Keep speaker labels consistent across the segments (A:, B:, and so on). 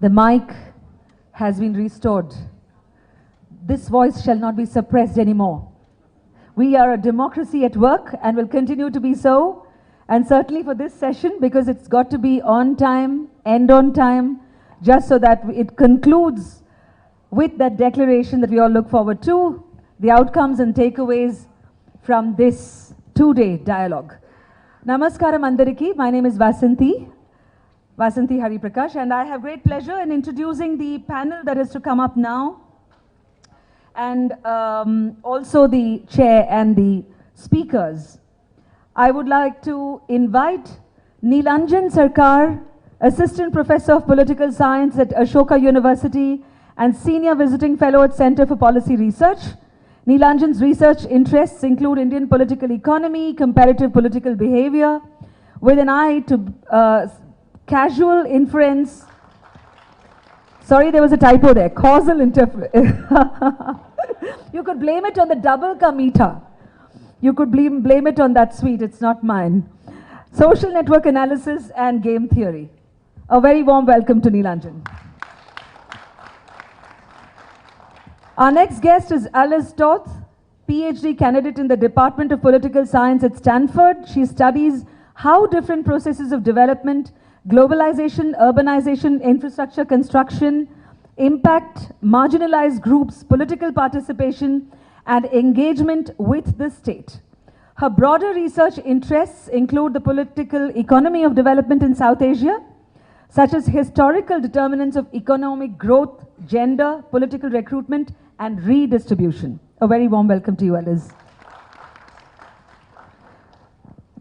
A: The mic has been restored. This voice shall not be suppressed anymore. We are a democracy at work and will continue to be so. And certainly for this session, because it's got to be on time, end on time, just so that it concludes with that declaration that we all look forward to, the outcomes and takeaways from this two-day dialogue. Namaskaram Andariki, my name is Vasanthi Hari Prakash, and I have great pleasure in introducing the panel that is to come up now, and also the chair and the speakers. I would like to invite Nilanjan Sarkar, Assistant Professor of Political Science at Ashoka University and Senior Visiting Fellow at Center for Policy Research. Nilanjan's research interests include Indian political economy, comparative political behavior, with an eye to casual inference. Sorry, there was a typo there. Causal interference. You could blame it on the double ka meter. You could blame it on that sweet. It's not mine. Social network analysis and game theory. A very warm welcome to Nilanjan. Our next guest is Alice Toth, PhD candidate in the Department of Political Science at Stanford. She studies how different processes of development, globalization, urbanization, infrastructure construction, impact marginalized groups, political participation, and engagement with the state. Her broader research interests include the political economy of development in South Asia, such as historical determinants of economic growth, gender, political recruitment, and redistribution. A very warm welcome to you, Alice.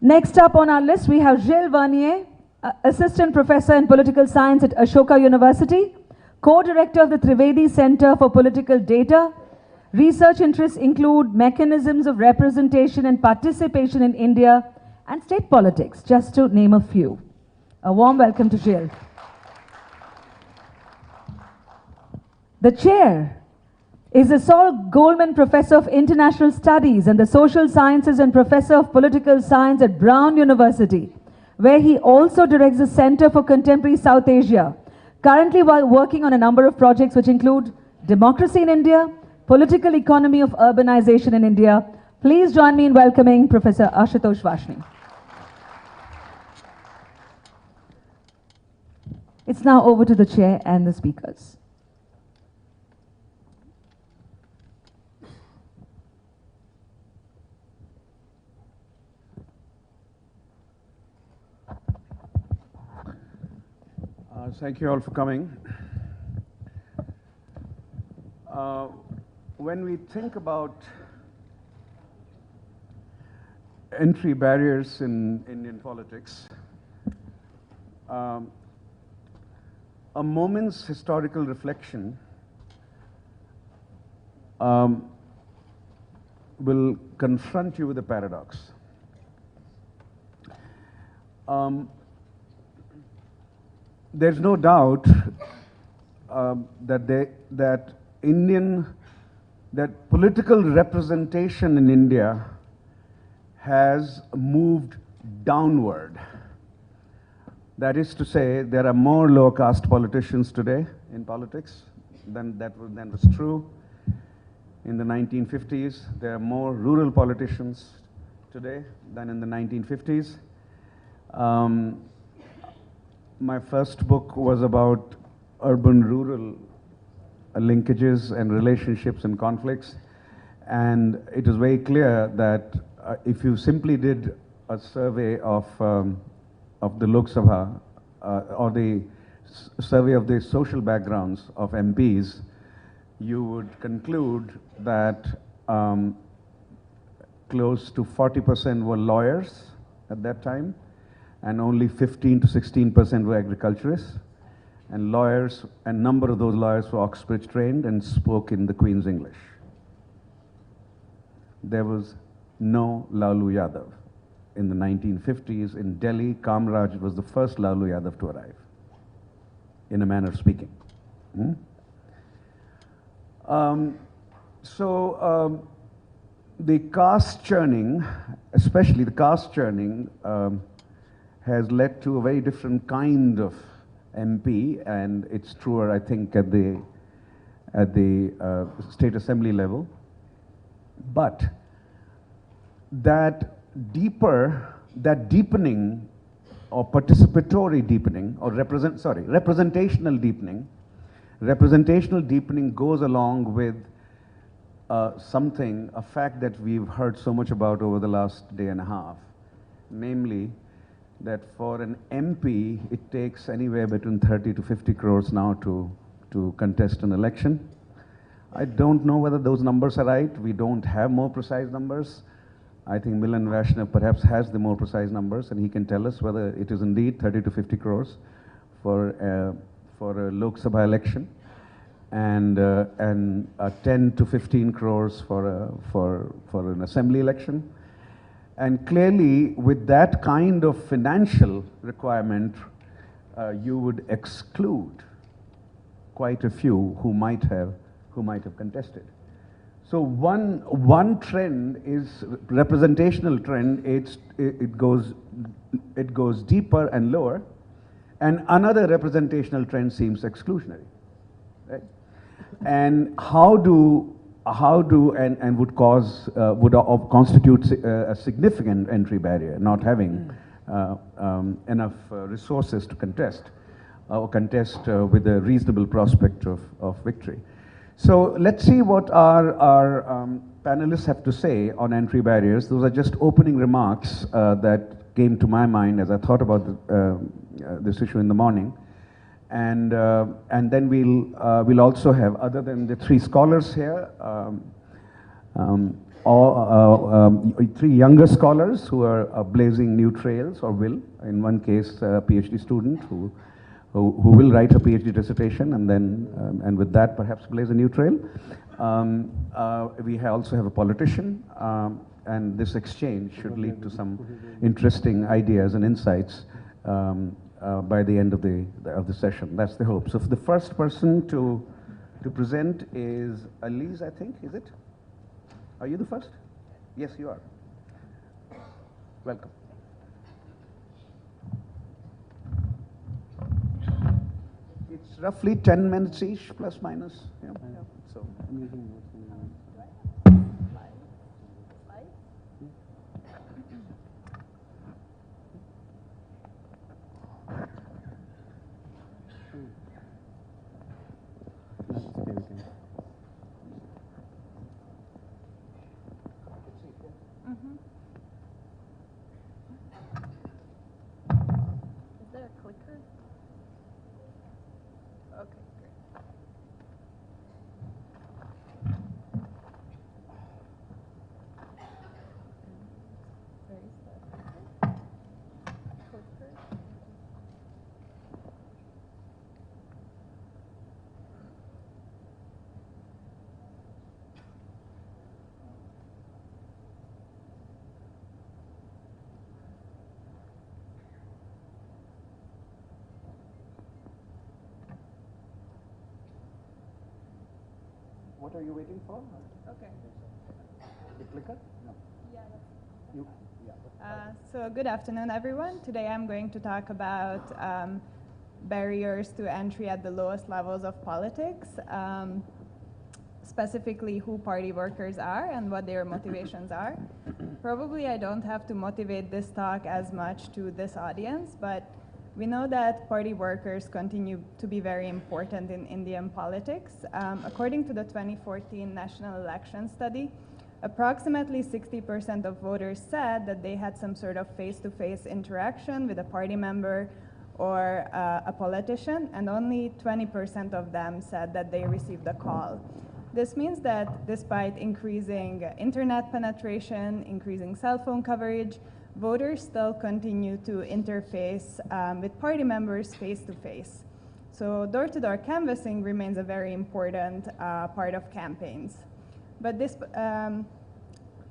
A: Next up on our list, we have Gilles Vernier, Assistant Professor in Political Science at Ashoka University, Co-Director of the Trivedi Center for Political Data. Research interests include mechanisms of representation and participation in India and state politics, just to name a few. A warm welcome to Gilles. The chair is the Saul Goldman Professor of International Studies and the Social Sciences and Professor of Political Science at Brown University, where he also directs the Center for Contemporary South Asia, currently while working on a number of projects which include democracy in India, political economy of urbanization in India. Please join me in welcoming Professor Ashutosh Vashni. It's now over to the chair and the speakers.
B: Thank you all for coming. When we think about entry barriers in Indian politics, a moment's historical reflection will confront you with a paradox. There's no doubt that political representation in India has moved downward. That is to say, there are more lower caste politicians today in politics than was true in the 1950s. There are more rural politicians today than in the 1950s. My first book was about urban-rural linkages and relationships and conflicts, and it is very clear that if you simply did a survey of the Lok Sabha or the survey of the social backgrounds of MPs, you would conclude that close to 40% were lawyers at that time, and only 15 to 16% were agriculturists. And lawyers, a number of those lawyers were Oxbridge trained and spoke in the Queen's English. There was no Lalu Yadav. In the 1950s in Delhi, Kamraj was the first Lalu Yadav to arrive, in a manner of speaking. The caste churning, especially the caste churning, has led to a very different kind of MP, and it's truer, I think, at the state assembly level. But that deepening or participatory deepening or representational deepening goes along with a fact that we've heard so much about over the last day and a half, namely that for an MP, it takes anywhere between 30 to 50 crores now to contest an election. I don't know whether those numbers are right. We don't have more precise numbers. I think Milan Vaishnav perhaps has the more precise numbers, and he can tell us whether it is indeed 30 to 50 crores for a Lok Sabha election, and 10 to 15 crores for an assembly election. And clearly, with that kind of financial requirement, you would exclude quite a few who might have contested. So one trend is representational trend. It goes deeper and lower, and another representational trend seems exclusionary, right? And would constitute a significant entry barrier, not having enough resources to contest with a reasonable prospect of victory. So let's see what our panelists have to say on entry barriers. Those are just opening remarks that came to my mind as I thought about this issue in the morning. And then we'll also have, other than the three scholars here, three younger scholars who are blazing new trails, or will, in one case, a PhD student who will write a PhD dissertation and then, and with that perhaps blaze a new trail. We also have a politician, and this exchange should lead to some interesting ideas and insights by the end of the session. That's the hope. So the first person to present is Elise, I think, is it? Are you the first? Yes, you are. Welcome. It's roughly 10 minutes each, plus minus. Yeah. So I'm using
C: Is there a clicker? Okay, great. Where is that clicker?
B: What are you waiting for?
C: Okay.
B: The clicker? No.
C: Yeah,
B: You? Yeah.
C: So good afternoon, everyone. Today I'm going to talk about barriers to entry at the lowest levels of politics, specifically who party workers are and what their motivations are. Probably I don't have to motivate this talk as much to this audience, but we know that party workers continue to be very important in Indian politics. According to the 2014 National Election Study, approximately 60% of voters said that they had some sort of face-to-face interaction with a party member or a politician, and only 20% of them said that they received a call. This means that despite increasing internet penetration, increasing cell phone coverage, voters still continue to interface with party members face-to-face. So door-to-door canvassing remains a very important part of campaigns. But this,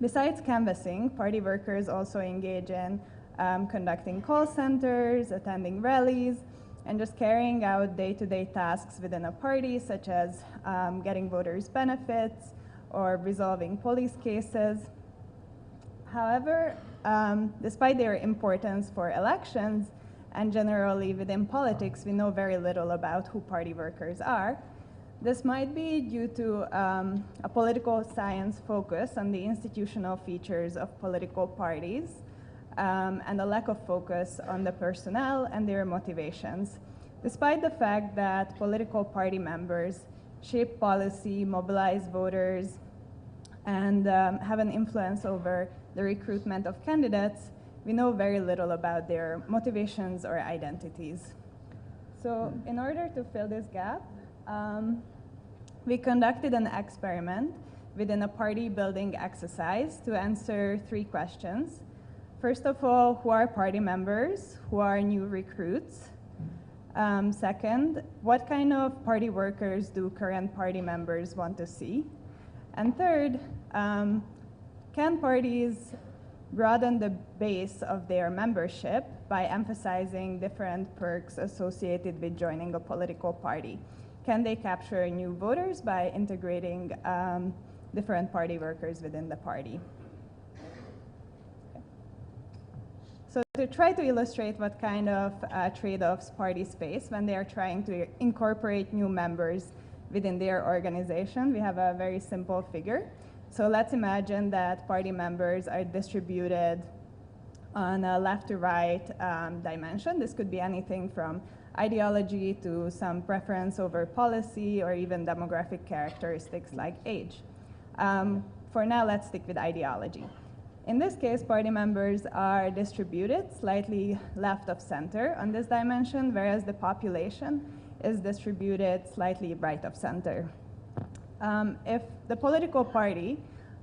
C: besides canvassing, party workers also engage in conducting call centers, attending rallies, and just carrying out day-to-day tasks within a party, such as getting voters' benefits or resolving police cases. However, despite their importance for elections, and generally within politics, we know very little about who party workers are. This might be due to a political science focus on the institutional features of political parties and a lack of focus on the personnel and their motivations. Despite the fact that political party members shape policy, mobilize voters, and have an influence over the recruitment of candidates, we know very little about their motivations or identities. So in order to fill this gap, we conducted an experiment within a party building exercise to answer 3 questions. First of all, who are party members? Who are new recruits? Second, what kind of party workers do current party members want to see? And third, can parties broaden the base of their membership by emphasizing different perks associated with joining a political party? Can they capture new voters by integrating different party workers within the party? So to try to illustrate what kind of trade-offs parties face when they are trying to incorporate new members within their organization, we have a very simple figure. So let's imagine that party members are distributed on a left to right dimension. This could be anything from ideology to some preference over policy or even demographic characteristics like age. For now, let's stick with ideology. In this case, party members are distributed slightly left of center on this dimension, whereas the population is distributed slightly right of center. If the political party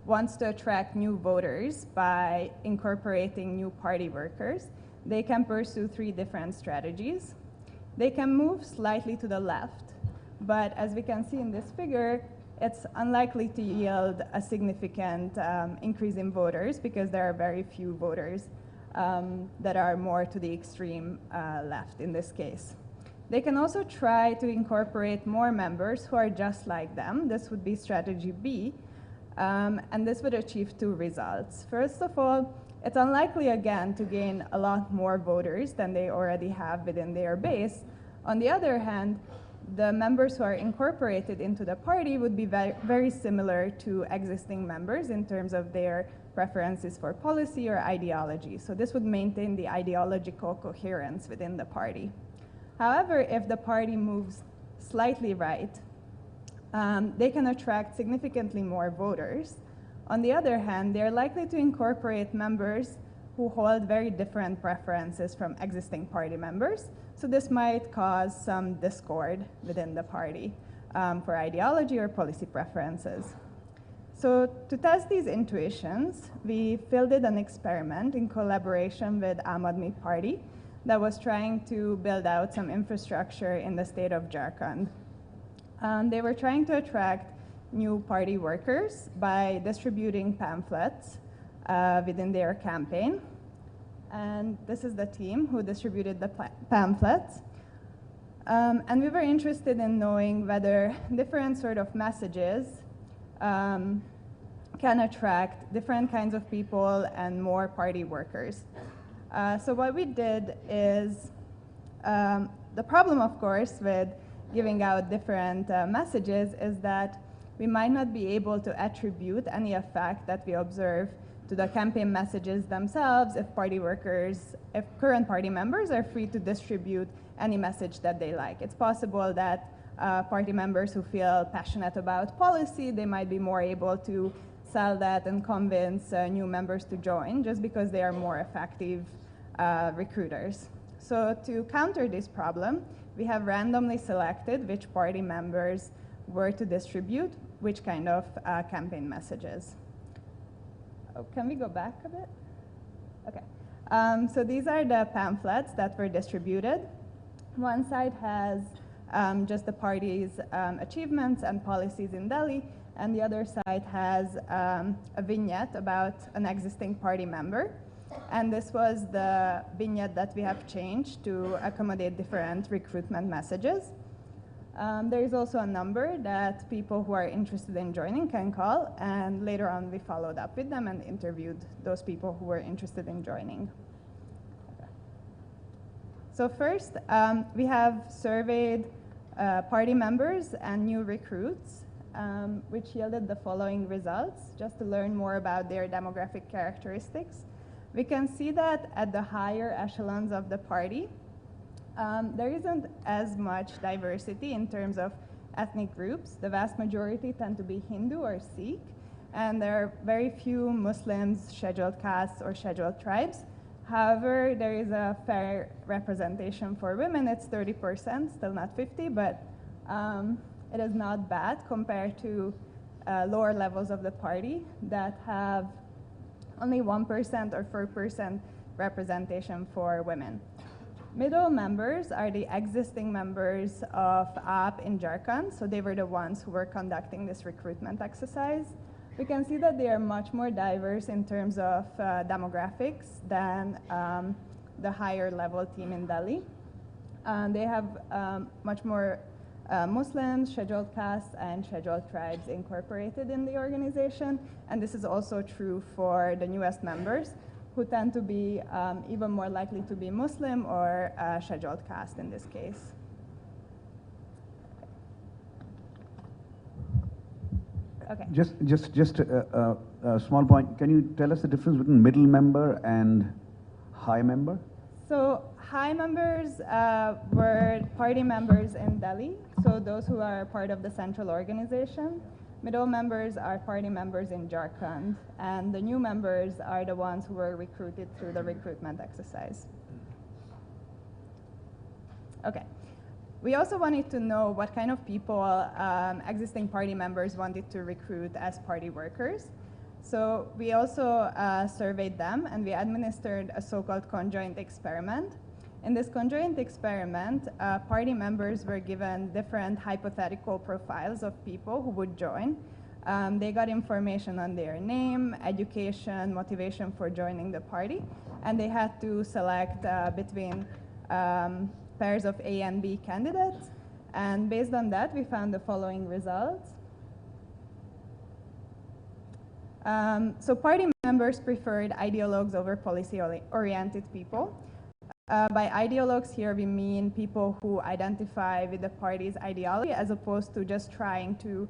C: wants to attract new voters by incorporating new party workers, they can pursue 3 different strategies. They can move slightly to the left, but as we can see in this figure, it's unlikely to yield a significant increase in voters because there are very few voters that are more to the extreme left in this case. They can also try to incorporate more members who are just like them. This would be strategy B, and this would achieve 2 results. First of all, it's unlikely again to gain a lot more voters than they already have within their base. On the other hand, the members who are incorporated into the party would be very similar to existing members in terms of their preferences for policy or ideology. So this would maintain the ideological coherence within the party. However, if the party moves slightly right, they can attract significantly more voters. On the other hand, they're likely to incorporate members who hold very different preferences from existing party members. So this might cause some discord within the party for ideology or policy preferences. So to test these intuitions, we fielded an experiment in collaboration with Aam Aadmi Party that was trying to build out some infrastructure in the state of Jharkhand. They were trying to attract new party workers by distributing pamphlets within their campaign. And this is the team who distributed the pamphlets. And we were interested in knowing whether different sort of messages can attract different kinds of people and more party workers. So what we did is, the problem, of course, with giving out different messages is that we might not be able to attribute any effect that we observe to the campaign messages themselves if current party members are free to distribute any message that they like. It's possible that party members who feel passionate about policy, they might be more able to sell that and convince new members to join just because they are more effective recruiters. So to counter this problem, we have randomly selected which party members were to distribute which kind of campaign messages. Oh, can we go back a bit? Okay. So these are the pamphlets that were distributed. One side has just the party's achievements and policies in Delhi, and the other side has a vignette about an existing party member. And this was the vignette that we have changed to accommodate different recruitment messages. There is also a number that people who are interested in joining can call, and later on we followed up with them and interviewed those people who were interested in joining. Okay. So first, we have surveyed party members and new recruits, which yielded the following results, just to learn more about their demographic characteristics. We can see that at the higher echelons of the party, there isn't as much diversity in terms of ethnic groups. The vast majority tend to be Hindu or Sikh, and there are very few Muslims, scheduled castes, or scheduled tribes. However, there is a fair representation for women. It's 30%, still not 50, but it is not bad compared to lower levels of the party that have only 1% or 4% representation for women. Middle members are the existing members of AAP in Jharkhand, so they were the ones who were conducting this recruitment exercise. We can see that they are much more diverse in terms of demographics than the higher level team in Delhi. They have much more Muslims, scheduled castes, and scheduled tribes incorporated in the organization. And this is also true for the newest members, who tend to be even more likely to be Muslim or scheduled caste in this case. Okay.
B: Just a small point. Can you tell us the difference between middle member and high member?
C: So high members were party members in Delhi, so those who are part of the central organization. Middle members are party members in Jharkhand, and the new members are the ones who were recruited through the recruitment exercise. Okay. We also wanted to know what kind of people existing party members wanted to recruit as party workers. So we also surveyed them, and we administered a so-called conjoint experiment. In this conjoint experiment, party members were given different hypothetical profiles of people who would join. They got information on their name, education, motivation for joining the party, and they had to select between pairs of A and B candidates. And based on that, we found the following results. So party members preferred ideologues over policy-oriented people. By ideologues here, we mean people who identify with the party's ideology as opposed to just trying to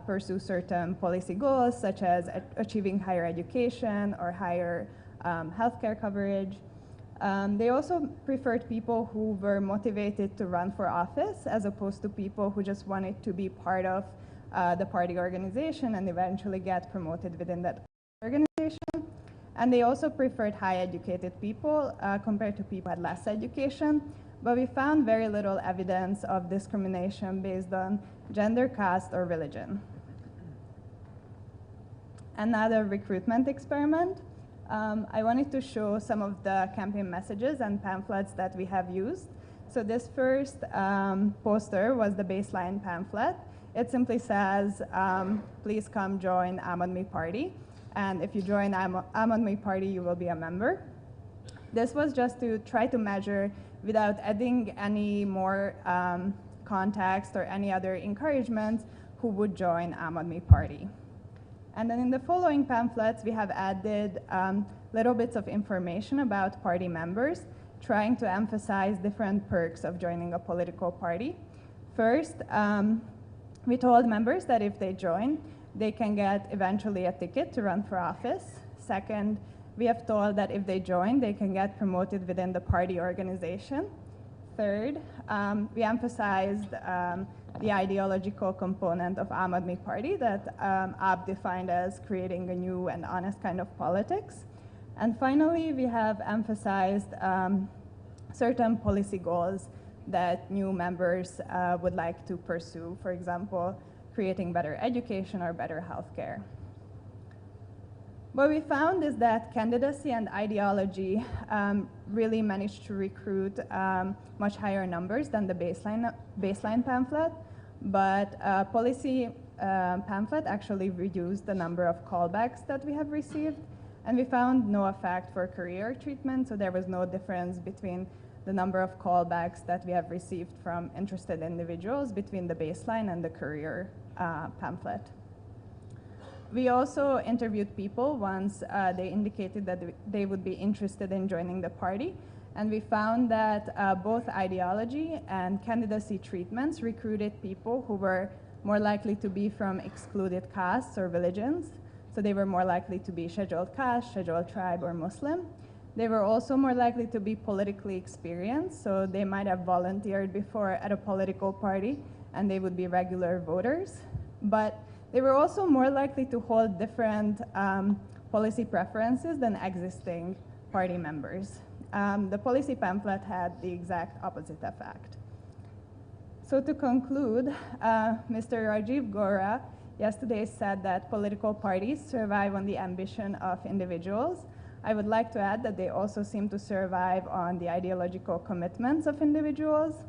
C: pursue certain policy goals, such as achieving higher education or higher healthcare coverage. They also preferred people who were motivated to run for office as opposed to people who just wanted to be part of the party organization and eventually get promoted within that organization. And they also preferred high educated people compared to people who had less education. But we found very little evidence of discrimination based on gender, caste, or religion. Another recruitment experiment. I wanted to show some of the campaign messages and pamphlets that we have used. So this first poster was the baseline pamphlet. It simply says, please come join Aam Aadmi Party. And if you join Aam Aadmi Party, you will be a member. This was just to try to measure, without adding any more context or any other encouragement, who would join Aam Aadmi Party. And then in the following pamphlets, we have added little bits of information about party members, trying to emphasize different perks of joining a political party. First, we told members that if they join, they can get eventually a ticket to run for office. Second, we have told that if they join, they can get promoted within the party organization. Third, we emphasized the ideological component of Aam Aadmi Party that AAP defined as creating a new and honest kind of politics. And finally, we have emphasized certain policy goals that new members would like to pursue, for example, creating better education or better healthcare. What we found is that candidacy and ideology really managed to recruit much higher numbers than the baseline pamphlet, but policy pamphlet actually reduced the number of callbacks that we have received, and we found no effect for career treatment, so there was no difference between the number of callbacks that we have received from interested individuals between the baseline and the career pamphlet. we also interviewed people once they indicated that they would be interested in joining the party. And we found that both ideology and candidacy treatments recruited people who were more likely to be from excluded castes or religions. So they were more likely to be scheduled caste, scheduled tribe, or Muslim. They were also more likely to be politically experienced, so they might have volunteered before at a political party, and they would be regular voters. But they were also more likely to hold different policy preferences than existing party members. The policy pamphlet had the exact opposite effect. So to conclude, Mr. Rajiv Gora yesterday said that political parties survive on the ambition of individuals. I would like to add that they also seem to survive on the ideological commitments of individuals.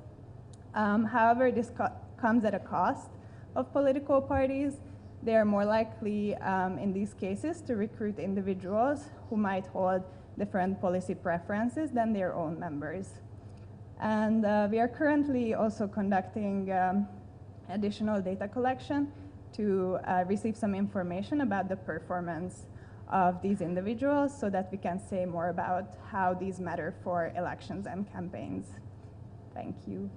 C: However, this comes at a cost of political parties. They are more likely, in these cases, to recruit individuals who might hold different policy preferences than their own members. And we are currently also conducting additional data collection to receive some information about the performance of these individuals so that we can say more about how these matter for elections and campaigns. Thank you.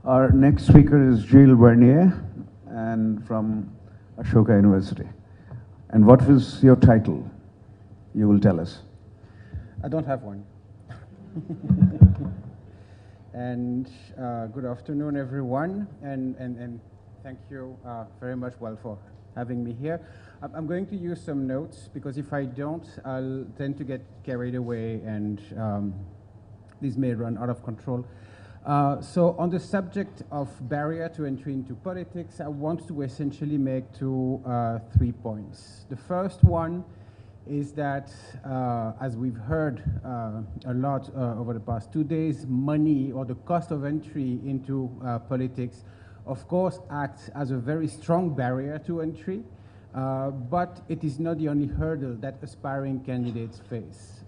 B: Our next speaker is Gilles Vernier, and from Ashoka University. And what was your title? You will tell us.
D: I don't have one. And good afternoon, everyone, and thank you very much, for having me here. I'm going to use some notes, because if I don't, I'll tend to get carried away, and these may run out of control. So on the subject of barrier to entry into politics, I want to essentially make 3 points. The first one is that, as we've heard a lot over the past 2 days, money, or the cost of entry into politics, of course, acts as a very strong barrier to entry, but it is not the only hurdle that aspiring candidates face.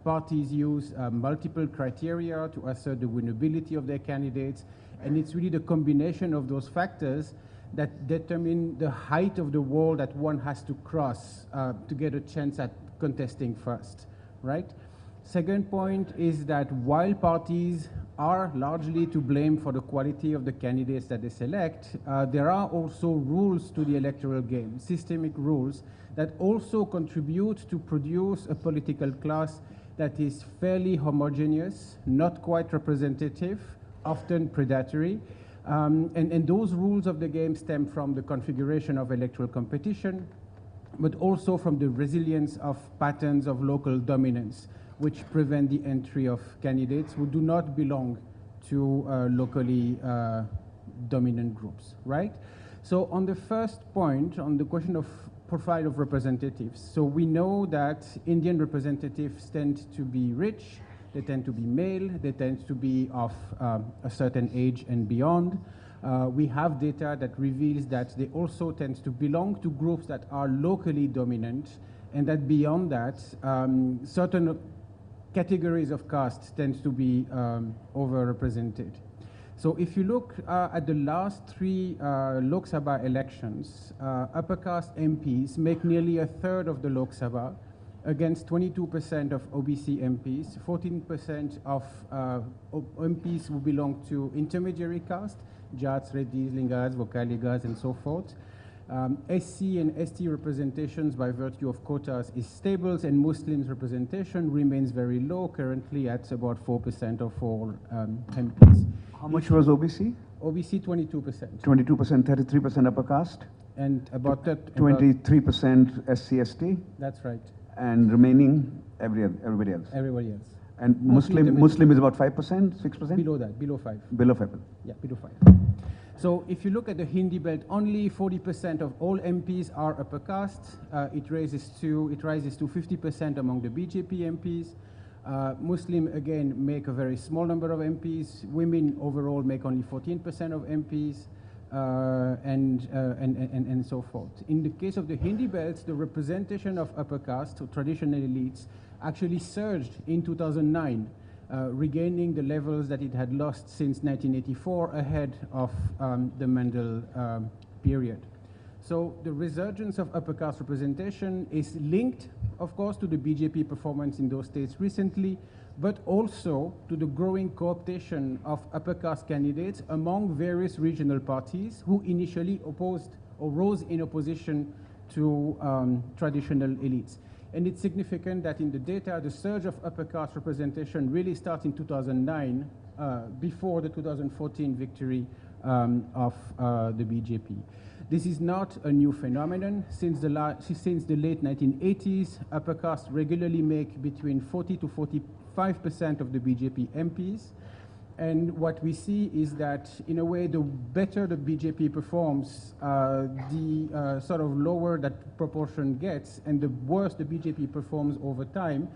D: Parties use multiple criteria to assert the winnability of their candidates, and it's really the combination of those factors that determine the height of the wall that one has to cross to get a chance at contesting first, right? Second point is that while parties are largely to blame for the quality of the candidates that they select, there are also rules to the electoral game, systemic rules, that also contribute to produce a political class that is fairly homogeneous, not quite representative, often predatory. And those rules of the game stem from the configuration of electoral competition, but also from the resilience of patterns of local dominance, which prevent the entry of candidates who do not belong to locally dominant groups, right? So on the first point, on the question of profile of representatives, so we know that Indian representatives tend to be rich, they tend to be male, they tend to be of a certain age and beyond. We have data that reveals that they also tend to belong to groups that are locally dominant, and that beyond that, certain categories of caste tend to be overrepresented. So if you look at the last 3 Lok Sabha elections, upper caste MPs make nearly a third of the Lok Sabha, against 22% of OBC MPs, 14% of MPs who belong to intermediary caste, Jats, Reddis, Lingats, Vokaligas, and so forth. SC and ST representations by virtue of quotas is stable, and Muslims representation remains very low, currently at about 4% of all MPs.
B: How much was OBC?
D: OBC 22%.
B: 22%, 33% upper caste?
D: And about that,
B: 23% SC/ST?
D: That's right.
B: And remaining everybody else?
D: Everybody else.
B: And Muslim is about 5%, 6%?
D: Below that, below 5.
B: Below 5%.
D: Yeah, below 5. So if you look at the Hindi belt, only 40% of all MPs are upper caste. It rises to 50% among the BJP MPs. Muslim, again, make a very small number of MPs. Women overall make only 14% of MPs, and so forth. In the case of the Hindi belts, the representation of upper caste, or traditional elites, actually surged in 2009. regaining the levels that it had lost since 1984 ahead of the Mandel period. So the resurgence of upper caste representation is linked, of course, to the BJP performance in those states recently, but also to the growing co-optation of upper caste candidates among various regional parties who initially opposed or rose in opposition to traditional elites. And it's significant that in the data, the surge of upper caste representation really starts in 2009, before the 2014 victory of the BJP. This is not a new phenomenon. Since the late 1980s, upper caste regularly make between 40 to 45% of the BJP MPs. And what we see is that, in a way, the better the BJP performs, the sort of lower that proportion gets, and the worse the BJP performs over time,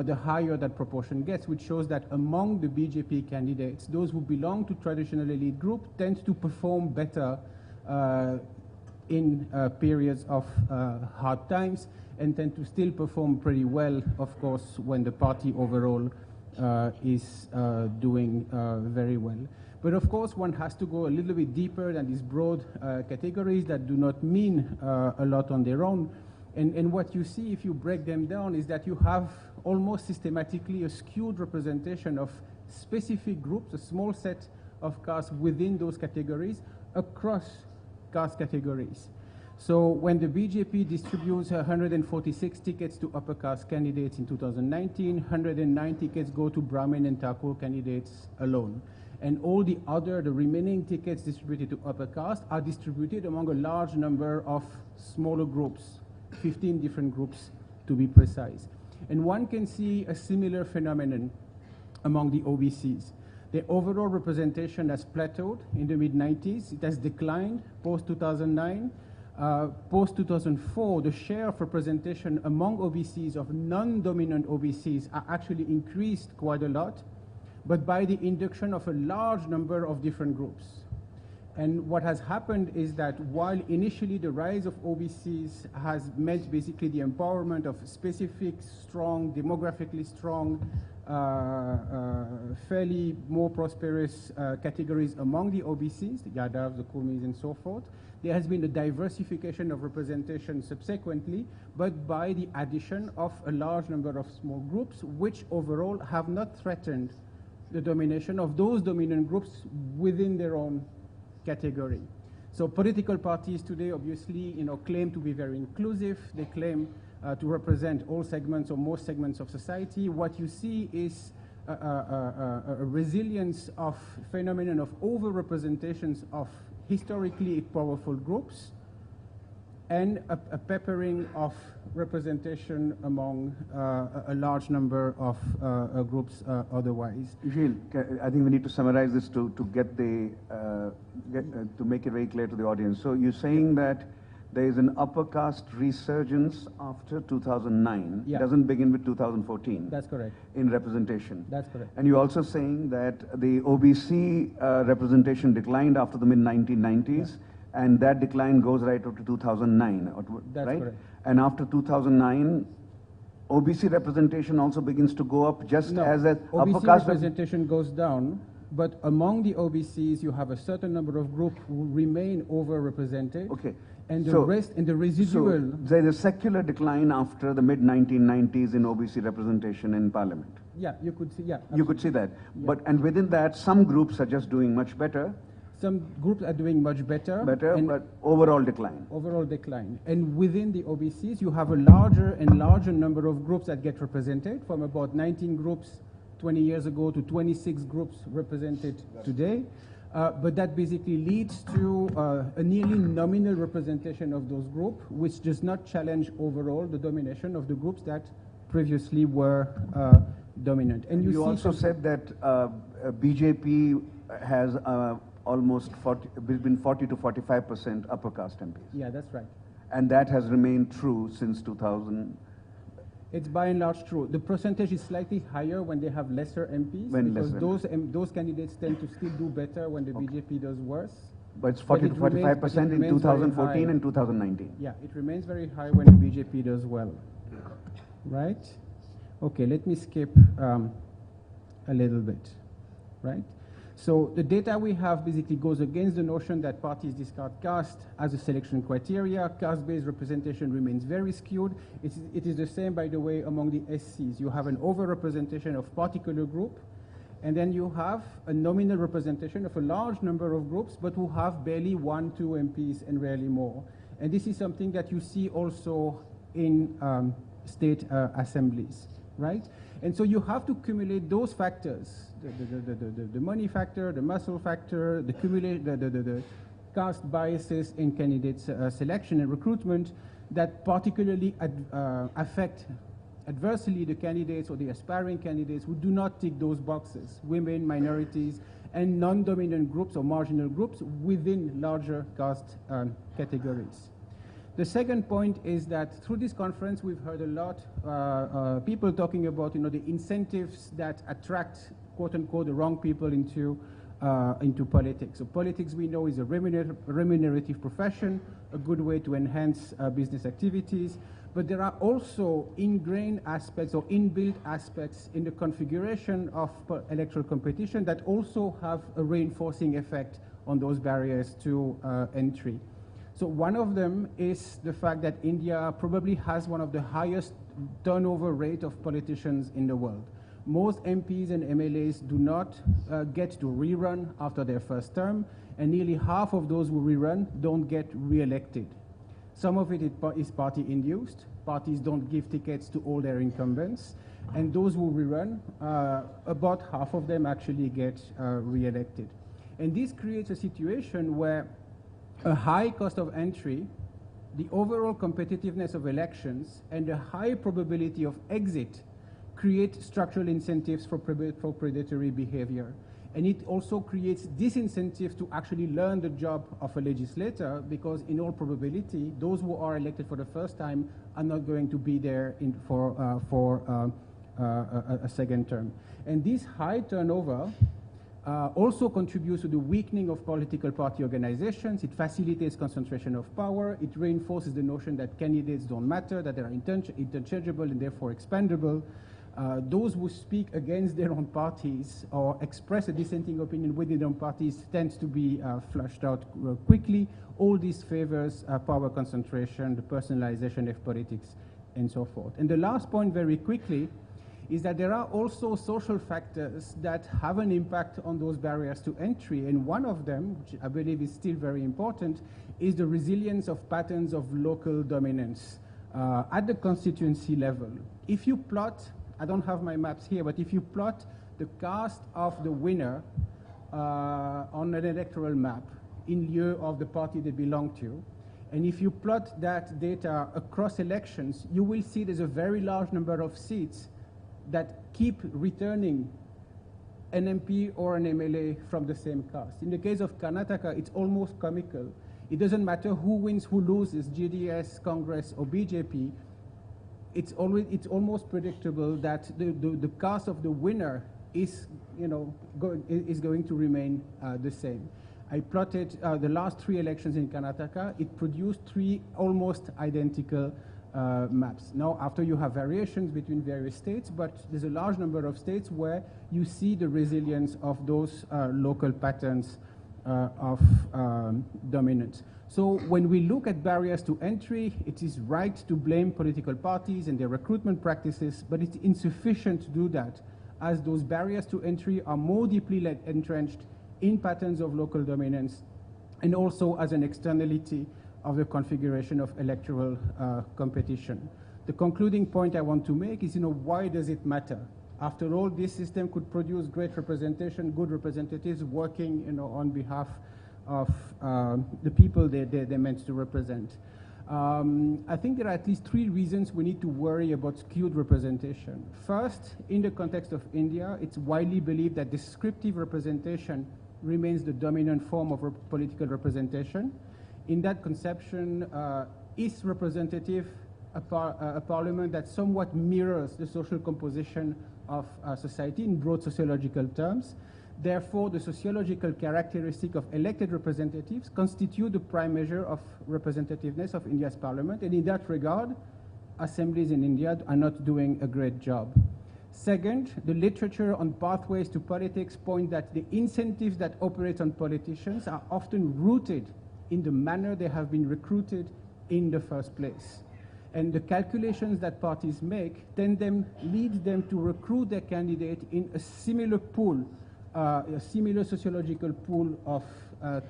D: the higher that proportion gets, which shows that among the BJP candidates, those who belong to traditional elite group tend to perform better in periods of hard times, and tend to still perform pretty well, of course, when the party overall is doing very well. But of course, one has to go a little bit deeper than these broad categories that do not mean a lot on their own. And what you see, if you break them down, is that you have almost systematically a skewed representation of specific groups, a small set of castes within those categories, across caste categories. So when the BJP distributes 146 tickets to upper caste candidates in 2019, 109 tickets go to Brahmin and Thakur candidates alone. And all the remaining tickets distributed to upper caste are distributed among a large number of smaller groups, 15 different groups to be precise. And one can see a similar phenomenon among the OBCs. The overall representation has plateaued in the mid-90s. It has declined post-2009. Post-2004, the share of representation among OBCs of non-dominant OBCs are actually increased quite a lot, but by the induction of a large number of different groups. And what has happened is that while initially the rise of OBCs has meant basically the empowerment of specific, strong, demographically strong, fairly more prosperous categories among the OBCs, the Yadavs, the Kurmis, and so forth, there has been a diversification of representation subsequently, but by the addition of a large number of small groups, which overall have not threatened the domination of those dominant groups within their own category. So political parties today obviously claim to be very inclusive. They claim to represent all segments or most segments of society. What you see is a resilience of phenomenon of over-representations of historically powerful groups, and a peppering of representation among a large number of groups otherwise.
B: Gilles, I think we need to summarize this to get to make it very clear to the audience. So you're saying that there is an upper caste resurgence after 2009.
D: Yeah.
B: It doesn't begin with 2014.
D: That's correct.
B: In representation.
D: That's correct.
B: And you're also saying that the OBC representation declined after the mid-1990s, yeah, and that decline goes right up to 2009,
D: That's
B: right?
D: correct.
B: And after 2009, OBC representation also begins to go up just as a upper
D: OBC
B: caste
D: representation goes down, but among the OBCs, you have a certain number of groups who remain overrepresented.
B: Okay.
D: And the rest, and the residual.
B: So there's a secular decline after the mid-1990s in OBC representation in Parliament.
D: Yeah, you could see. Yeah,
B: You could see that.
D: Yeah.
B: And within that, some groups are just doing much better.
D: Some groups are doing much better.
B: But overall decline.
D: Overall decline. And within the OBCs, you have a larger and larger number of groups that get represented, from about 19 groups 20 years ago to 26 groups represented today. But that basically leads to a nearly nominal representation of those groups, which does not challenge overall the domination of the groups that previously were dominant. And
B: you also said that BJP has almost between 40 to 45% upper caste MPs.
D: Yeah, that's right.
B: And that has remained true since 2000.
D: It's by and large true. The percentage is slightly higher when they have lesser MPs, because those candidates tend to still do better when the BJP does worse.
B: But it's 40 to 45% in 2014 and 2019.
D: Yeah, it remains very high when the BJP does well. Right? Okay, let me skip a little bit, right? So the data we have basically goes against the notion that parties discard caste as a selection criteria. Caste-based representation remains very skewed. It is the same, by the way, among the SCs. You have an overrepresentation of particular group, and then you have a nominal representation of a large number of groups, but who have barely 1, 2 MPs and rarely more. And this is something that you see also in state assemblies, right? And so you have to cumulate those factors, the money factor, the muscle factor, the caste biases in candidates selection and recruitment that particularly affect adversely the candidates or the aspiring candidates who do not tick those boxes, women, minorities, and non-dominant groups or marginal groups within larger caste categories. The second point is that through this conference, we've heard a lot people talking about, the incentives that attract, quote unquote, the wrong people into politics. So politics, we know, is a remunerative profession, a good way to enhance business activities. But there are also ingrained aspects or inbuilt aspects in the configuration of electoral competition that also have a reinforcing effect on those barriers to entry. So one of them is the fact that India probably has one of the highest turnover rate of politicians in the world. Most MPs and MLAs do not get to rerun after their first term, and nearly half of those who rerun don't get re-elected. Some of it is party-induced. Parties don't give tickets to all their incumbents, and those who rerun, about half of them actually get re-elected. And this creates a situation where a high cost of entry, the overall competitiveness of elections, and a high probability of exit create structural incentives for predatory behavior. And it also creates disincentives to actually learn the job of a legislator, because in all probability, those who are elected for the first time are not going to be there for a second term. And this high turnover also contributes to the weakening of political party organizations. It facilitates concentration of power. It reinforces the notion that candidates don't matter, that they are interchangeable and therefore expendable. Those who speak against their own parties or express a dissenting opinion within their own parties tend to be flushed out quickly. All this favors power concentration, the personalization of politics, and so forth. And the last point, very quickly, is that there are also social factors that have an impact on those barriers to entry. And one of them, which I believe is still very important, is the resilience of patterns of local dominance at the constituency level. If you plot, I don't have my maps here, but if you plot the caste of the winner on an electoral map in lieu of the party they belong to, and if you plot that data across elections, you will see there's a very large number of seats that keep returning an MP or an MLA from the same caste. In the case of Karnataka, it's almost comical. It doesn't matter who wins, who loses, JDS, Congress, or BJP. It's almost predictable that the caste of the winner is going to remain the same. I plotted the last 3 elections in Karnataka. It produced 3 almost identical maps. Now, after you have variations between various states, but there's a large number of states where you see the resilience of those local patterns of dominance. So when we look at barriers to entry, it is right to blame political parties and their recruitment practices, but it's insufficient to do that, as those barriers to entry are more deeply entrenched in patterns of local dominance, and also as an externality of the configuration of electoral competition. The concluding point I want to make is, why does it matter? After all, this system could produce great representation, good representatives working, on behalf of the people they're meant to represent. I think there are at least 3 reasons we need to worry about skewed representation. First, in the context of India, it's widely believed that descriptive representation remains the dominant form of political representation. In that conception, is representative a parliament that somewhat mirrors the social composition of society in broad sociological terms. Therefore, the sociological characteristic of elected representatives constitute the prime measure of representativeness of India's parliament, and in that regard, assemblies in India are not doing a great job. Second, the literature on pathways to politics point that the incentives that operate on politicians are often rooted in the manner they have been recruited in the first place. And the calculations that parties make lead them to recruit their candidate in a similar pool, a similar sociological pool of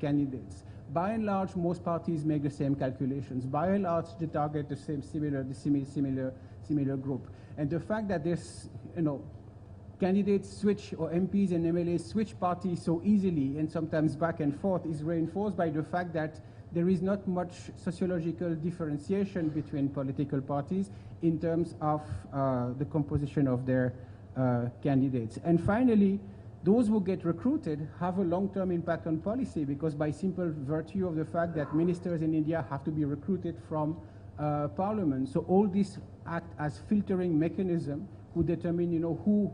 D: candidates. By and large, most parties make the same calculations. By and large, they target the similar group. And the fact that there's, candidates switch, or MPs and MLAs switch parties so easily and sometimes back and forth is reinforced by the fact that there is not much sociological differentiation between political parties in terms of the composition of their candidates. And finally, those who get recruited have a long-term impact on policy, because by simple virtue of the fact that ministers in India have to be recruited from parliament. So all this act as filtering mechanism who determine, who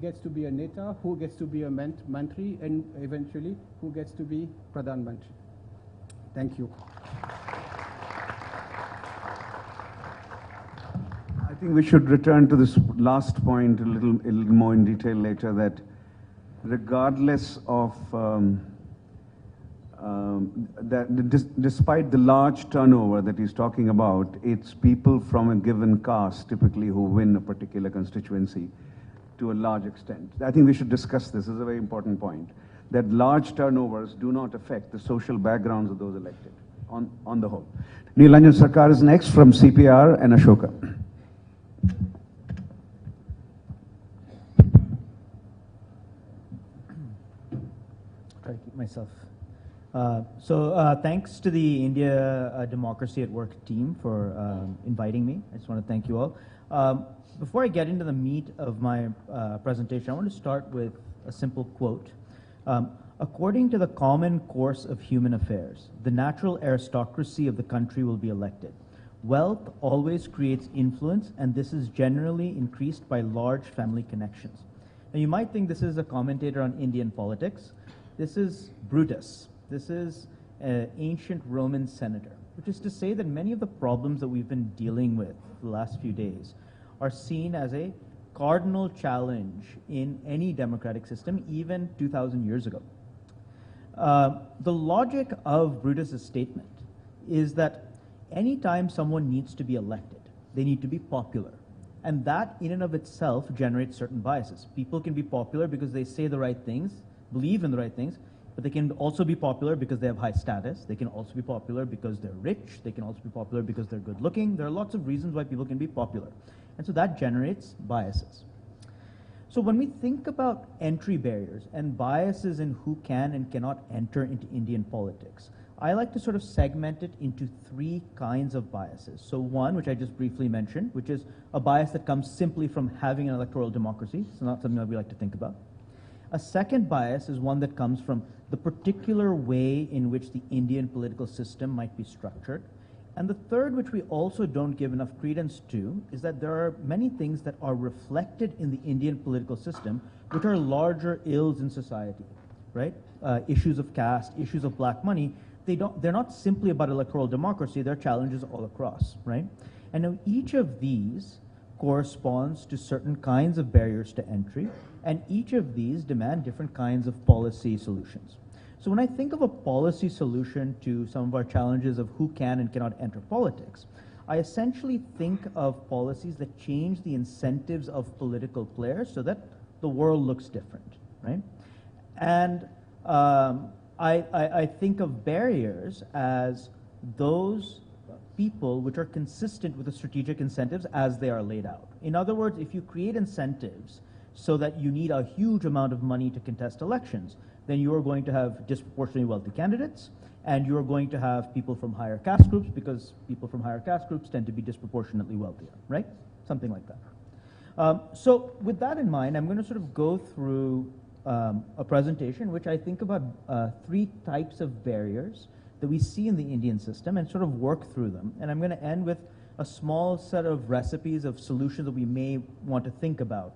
D: gets to be a neta, who gets to be a mantri, and eventually who gets to be Pradhan Mantri. Thank you.
B: I think we should return to this last point a little more in detail later, that regardless of despite the large turnover that he's talking about, it's people from a given caste typically who win a particular constituency to a large extent. I think we should discuss this. This is a very important point, that large turnovers do not affect the social backgrounds of those elected on the whole. Neelanjan Sarkar is next from CPR and Ashoka.
E: Try to keep myself. Thanks to the India Democracy at Work team for inviting me. I just want to thank you all. Before I get into the meat of my presentation, I want to start with a simple quote. According to the common course of human affairs, the natural aristocracy of the country will be elected. Wealth always creates influence, and this is generally increased by large family connections. Now, you might think this is a commentator on Indian politics. This is Brutus. This is an ancient Roman senator, which is to say that many of the problems that we've been dealing with the last few days are seen as a cardinal challenge in any democratic system, even 2,000 years ago. The logic of Brutus's statement is that anytime someone needs to be elected, they need to be popular. And that in and of itself generates certain biases. People can be popular because they say the right things, believe in the right things, but they can also be popular because they have high status. They can also be popular because they're rich. They can also be popular because they're good looking. There are lots of reasons why people can be popular. And so that generates biases. So when we think about entry barriers and biases in who can and cannot enter into Indian politics, I like to sort of segment it into three kinds of biases. So one, which I just briefly mentioned, which is a bias that comes simply from having an electoral democracy. It's not something that we like to think about. A second bias is one that comes from the particular way in which the Indian political system might be structured. And the third, which we also don't give enough credence to, is that there are many things that are reflected in the Indian political system which are larger ills in society, right? Issues of caste, issues of black money, they're not simply about electoral democracy, they're challenges all across, right? And now each of these corresponds to certain kinds of barriers to entry, and each of these demand different kinds of policy solutions. So when I think of a policy solution to some of our challenges of who can and cannot enter politics, I essentially think of policies that change the incentives of political players so that the world looks different, right? And I think of barriers as those people which are consistent with the strategic incentives as they are laid out. In other words, if you create incentives so that you need a huge amount of money to contest elections, then you are going to have disproportionately wealthy candidates, and you are going to have people from higher caste groups, because people from higher caste groups tend to be disproportionately wealthier, right? Something like that. So with that in mind, I'm going to sort of go through a presentation which I think about three types of barriers that we see in the Indian system and sort of work through them. And I'm going to end with a small set of recipes of solutions that we may want to think about,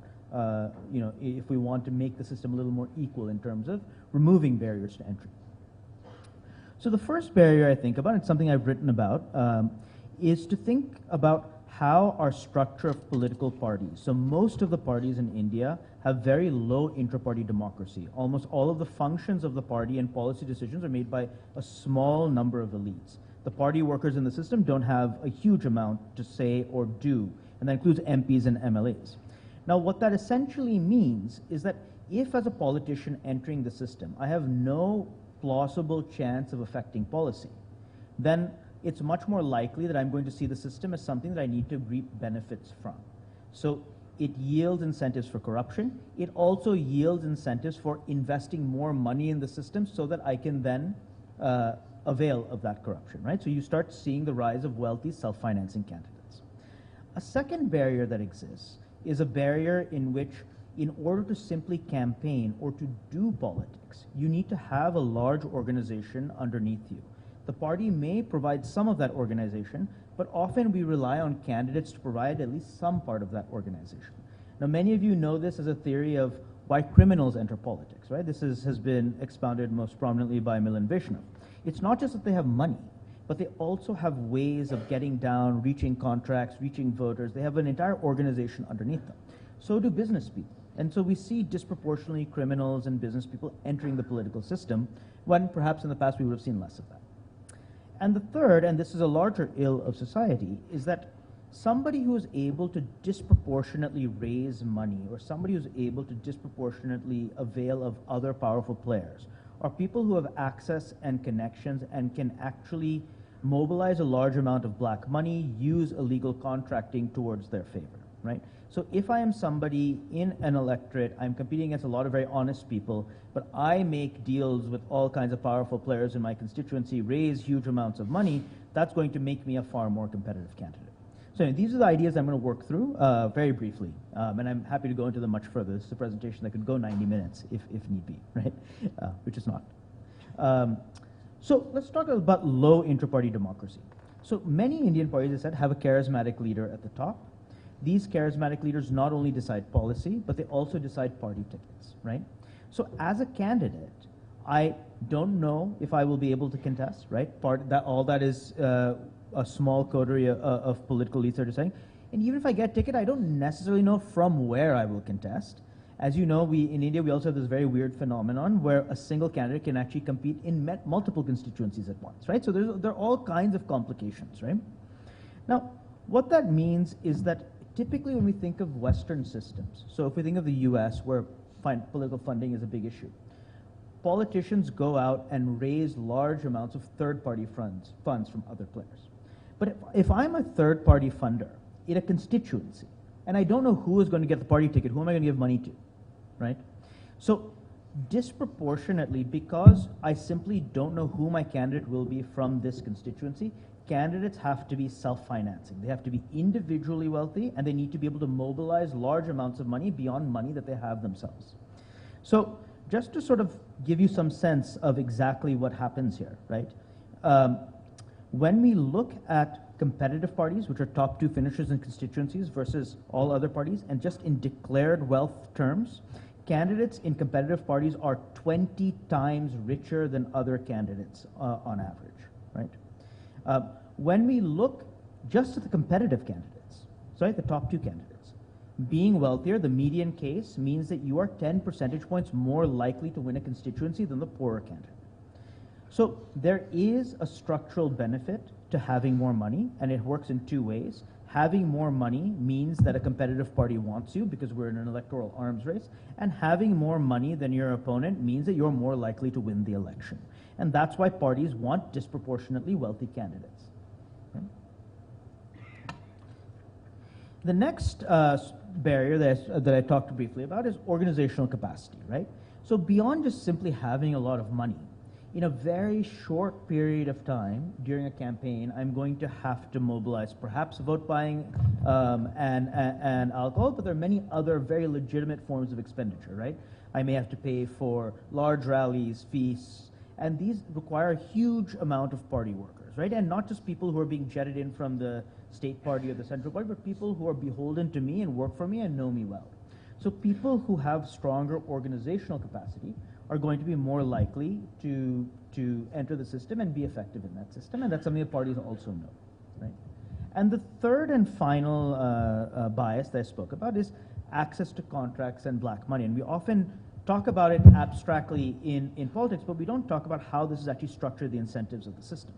E: if we want to make the system a little more equal in terms of removing barriers to entry. So the first barrier I think about, and something I've written about, is to think about how our structure of political parties. So most of the parties in India have very low intra-party democracy. Almost all of the functions of the party and policy decisions are made by a small number of elites. The party workers in the system don't have a huge amount to say or do, and that includes MPs and MLAs. Now, what that essentially means is that if, as a politician entering the system, I have no plausible chance of affecting policy, then it's much more likely that I'm going to see the system as something that I need to reap benefits from. So it yields incentives for corruption. It also yields incentives for investing more money in the system so that I can then avail of that corruption, right? So you start seeing the rise of wealthy self-financing candidates. A second barrier that exists is a barrier in which, in order to simply campaign or to do politics, you need to have a large organization underneath you. The party may provide some of that organization, but often we rely on candidates to provide at least some part of that organization. Now, many of you know this as a theory of why criminals enter politics, right? This has been expounded most prominently by Milan Vaishnav. It's not just that they have money, but they also have ways of getting down, reaching contracts, reaching voters. They have an entire organization underneath them. So do business people. And so we see disproportionately criminals and business people entering the political system, when perhaps in the past we would have seen less of that. And the third, and this is a larger ill of society, is that somebody who is able to disproportionately raise money, or somebody who's able to disproportionately avail of other powerful players, are people who have access and connections and can actually mobilize a large amount of black money, use illegal contracting towards their favor, right? So if I am somebody in an electorate, I'm competing against a lot of very honest people, but I make deals with all kinds of powerful players in my constituency, raise huge amounts of money, that's going to make me a far more competitive candidate. So these are the ideas I'm going to work through very briefly, and I'm happy to go into them much further. This is a presentation that could go 90 minutes if need be, right? Which is not. So let's talk about low intra-party democracy. So many Indian parties, as I said, have a charismatic leader at the top. These charismatic leaders not only decide policy, but they also decide party tickets, right? So as a candidate, I don't know if I will be able to contest, right? All that is a small coterie of political leaders are deciding. And even if I get a ticket, I don't necessarily know from where I will contest. As you know, in India, we also have this very weird phenomenon where a single candidate can actually compete in multiple constituencies at once, right? So there are all kinds of complications, right? Now, what that means is that typically when we think of Western systems, so if we think of the US where political funding is a big issue, politicians go out and raise large amounts of third-party funds from other players. But if I'm a third-party funder in a constituency, and I don't know who is going to get the party ticket, who am I going to give money to, right? So disproportionately, because I simply don't know who my candidate will be from this constituency, candidates have to be self-financing. They have to be individually wealthy, and they need to be able to mobilize large amounts of money beyond money that they have themselves. So just to sort of give you some sense of exactly what happens here, right? When we look at competitive parties, which are top two finishers in constituencies versus all other parties, and just in declared wealth terms, candidates in competitive parties are 20 times richer than other candidates on average, right? When we look just at the competitive candidates, sorry, the top two candidates, being wealthier, the median case means that you are 10 percentage points more likely to win a constituency than the poorer candidate. So there is a structural benefit to having more money, and it works in two ways. Having more money means that a competitive party wants you because we're in an electoral arms race, and having more money than your opponent means that you're more likely to win the election. And that's why parties want disproportionately wealthy candidates. Okay? The next barrier that I talked briefly about is organizational capacity, right? So beyond just simply having a lot of money, in a very short period of time during a campaign, I'm going to have to mobilize perhaps vote buying and alcohol, but there are many other very legitimate forms of expenditure, right? I may have to pay for large rallies, feasts, and these require a huge amount of party workers, right? And not just people who are being jetted in from the state party or the central party, but people who are beholden to me and work for me and know me well. So people who have stronger organizational capacity are going to be more likely to enter the system and be effective in that system, and that's something that parties also know, right? And the third and final bias that I spoke about is access to contracts and black money. And we often talk about it abstractly in politics, but we don't talk about how this is actually structured, the incentives of the system.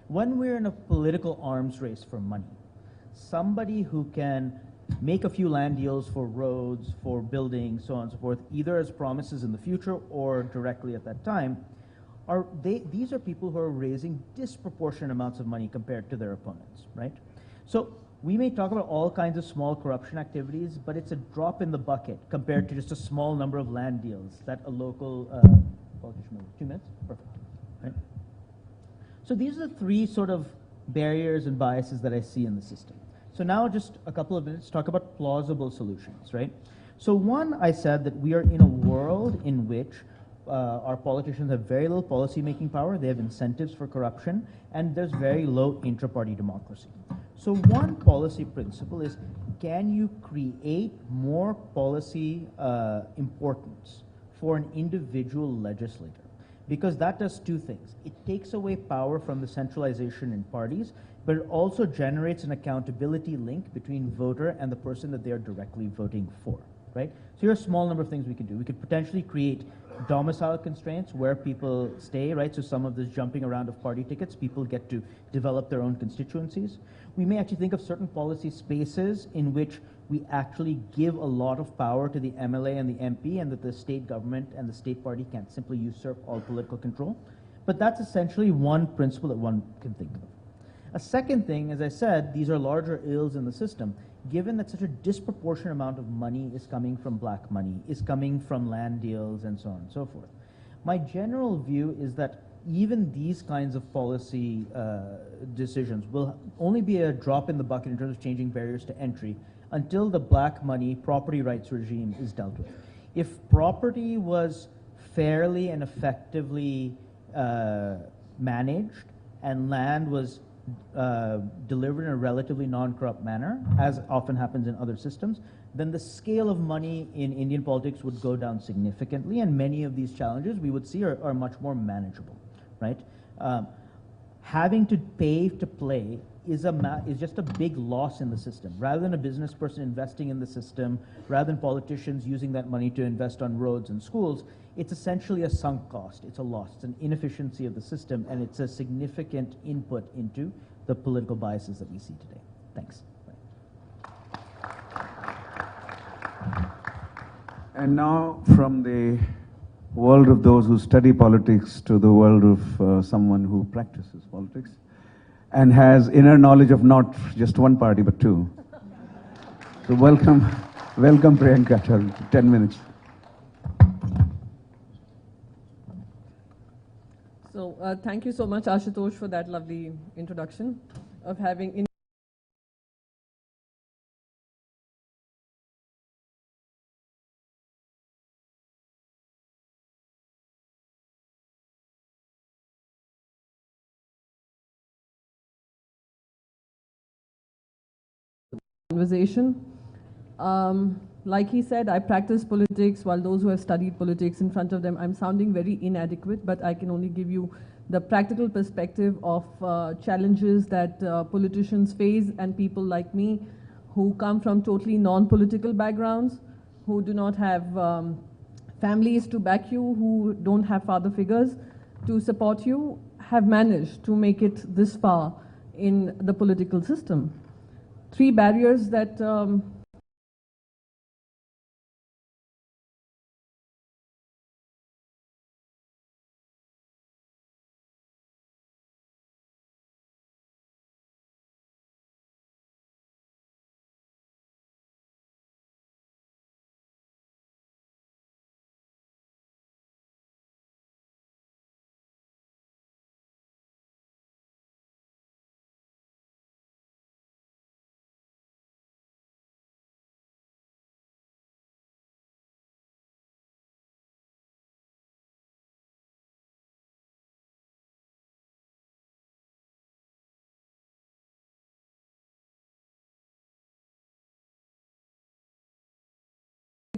E: When we're in a political arms race for money, somebody who can make a few land deals for roads, for buildings, so on and so forth, either as promises in the future or directly at that time, these are people who are raising disproportionate amounts of money compared to their opponents, right? So we may talk about all kinds of small corruption activities, but it's a drop in the bucket compared to just a small number of land deals that a local politician, 2 minutes, perfect, right? So these are the three sort of barriers and biases that I see in the system. So now just a couple of minutes to talk about plausible solutions, right? So one, I said that we are in a world in which our politicians have very little policy-making power, they have incentives for corruption, and there's very low intra-party democracy. So one policy principle is, can you create more policy importance for an individual legislator? Because that does two things. It takes away power from the centralization in parties, but it also generates an accountability link between voter and the person that they are directly voting for, right? So here are a small number of things we could do. We could potentially create domicile constraints where people stay, right? So some of this jumping around of party tickets, people get to develop their own constituencies. We may actually think of certain policy spaces in which we actually give a lot of power to the MLA and the MP, and that the state government and the state party can't simply usurp all political control. But that's essentially one principle that one can think of. A second thing, as I said, these are larger ills in the system. Given that such a disproportionate amount of money is coming from black money, is coming from land deals, and so on and so forth, my general view is that even these kinds of policy decisions will only be a drop in the bucket in terms of changing barriers to entry until the black money property rights regime is dealt with. If property was fairly and effectively managed and land was delivered in a relatively non-corrupt manner, as often happens in other systems, then the scale of money in Indian politics would go down significantly, and many of these challenges we would see are much more manageable, right? Having to pay to play is just a big loss in the system. Rather than a business person investing in the system, rather than politicians using that money to invest on roads and schools, it's essentially a sunk cost. It's a loss. It's an inefficiency of the system, and it's a significant input into the political biases that we see today. Thanks.
B: And now from the world of those who study politics to the world of someone who practices politics and has inner knowledge of not just one party but two. So welcome Priyanka to 10 minutes.
F: So thank you so much, Ashutosh, for that lovely introduction of having conversation. Like he said, I practice politics, while those who have studied politics in front of them, I'm sounding very inadequate, but I can only give you the practical perspective of challenges that politicians face, and people like me who come from totally non-political backgrounds, who do not have families to back you, who don't have father figures to support you, have managed to make it this far in the political system. Three barriers that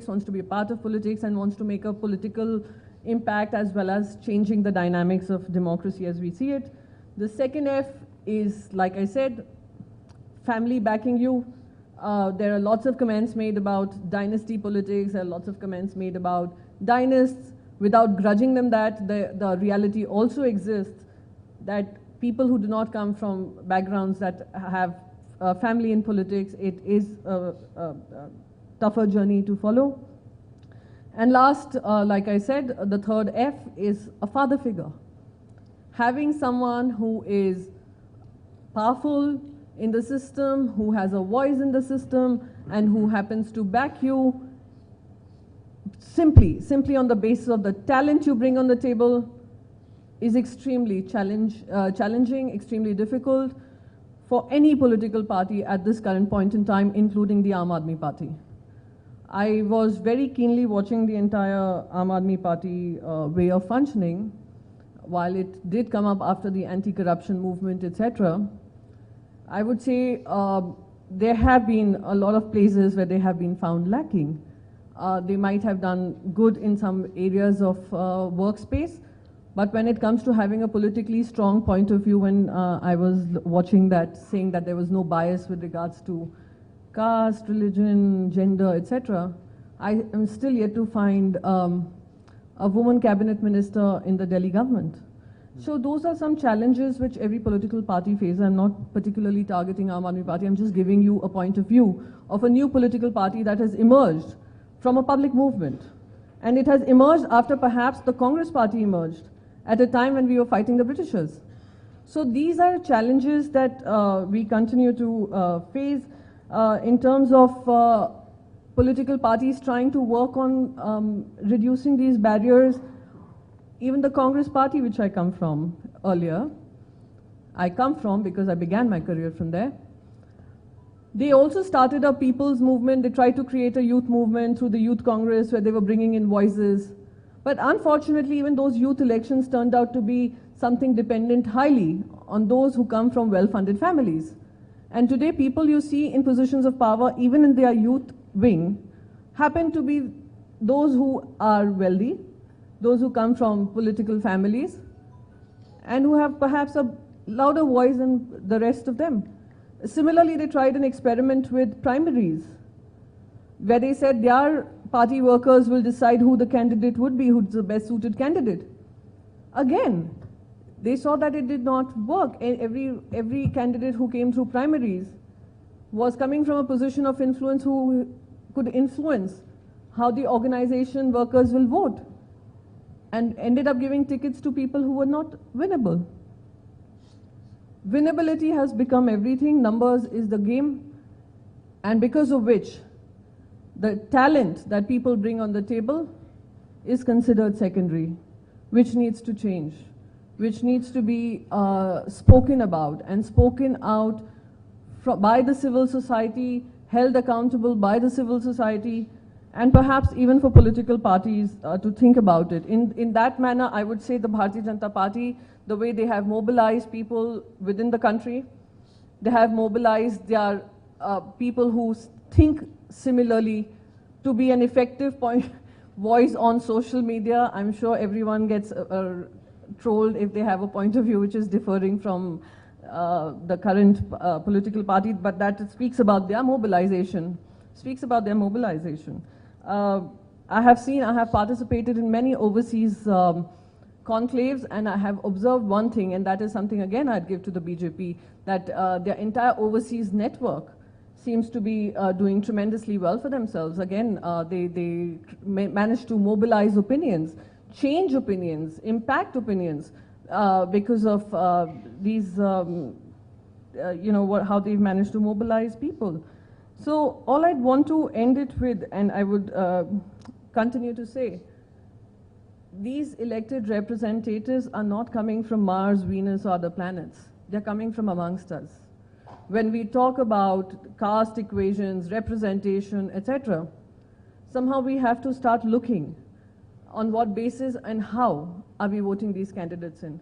F: wants to be a part of politics and wants to make a political impact as well as changing the dynamics of democracy as we see it. The second F is, like I said, family backing you. There are lots of comments made about dynasty politics. There are lots of comments made about dynasts. Without grudging them that, the reality also exists that people who do not come from backgrounds that have family in politics, it is a tougher journey to follow. And last, like I said, the third F is a father figure. Having someone who is powerful in the system, who has a voice in the system, and who happens to back you simply on the basis of the talent you bring on the table is extremely challenging, extremely difficult for any political party at this current point in time, including the Aam Aadmi Party. I was very keenly watching the entire Aam Aadmi Party way of functioning. While it did come up after the anti-corruption movement, etc., I would say there have been a lot of places where they have been found lacking. They might have done good in some areas of workspace, but when it comes to having a politically strong point of view, when I was watching that, saying that there was no bias with regards to caste, religion, gender, etc., I am still yet to find a woman cabinet minister in the Delhi government. So those are some challenges which every political party faces. I'm not particularly targeting Aam Aadmi Party. I'm just giving you a point of view of a new political party that has emerged from a public movement. And it has emerged after perhaps the Congress party emerged at a time when we were fighting the Britishers. So these are challenges that we continue to face in terms of political parties trying to work on reducing these barriers. Even the Congress party, which I come from earlier, I come from because I began my career from there. They also started a people's movement. They tried to create a youth movement through the Youth Congress where they were bringing in voices. But unfortunately, even those youth elections turned out to be something dependent highly on those who come from well-funded families. And today, people you see in positions of power, even in their youth wing, happen to be those who are wealthy, those who come from political families, and who have perhaps a louder voice than the rest of them. Similarly, they tried an experiment with primaries, where they said their party workers will decide who the candidate would be, who's the best suited candidate. Again, they saw that it did not work. Every candidate who came through primaries was coming from a position of influence who could influence how the organization workers will vote, and ended up giving tickets to people who were not winnable. Winnability has become everything. Numbers is the game, and because of which the talent that people bring on the table is considered secondary, which needs to change, which needs to be spoken about and spoken out by the civil society, held accountable by the civil society, and perhaps even for political parties to think about it. In that manner, I would say the Bharatiya Janata Party, the way they have mobilized people within the country, they have mobilized their people who think similarly to be an effective voice on social media. I'm sure everyone gets trolled if they have a point of view which is differing from the current political party, but that speaks about their mobilization, I have participated in many overseas conclaves, and I have observed one thing, and that is something again I'd give to the BJP, that their entire overseas network seems to be doing tremendously well for themselves. Again, they managed to mobilize opinions, change opinions, impact opinions because of these, how they've managed to mobilize people. So all I'd want to end it with, and I would continue to say, these elected representatives are not coming from Mars, Venus, or other planets. They're coming from amongst us. When we talk about caste equations, representation, etc., somehow we have to start looking on what basis and how are we voting these candidates in.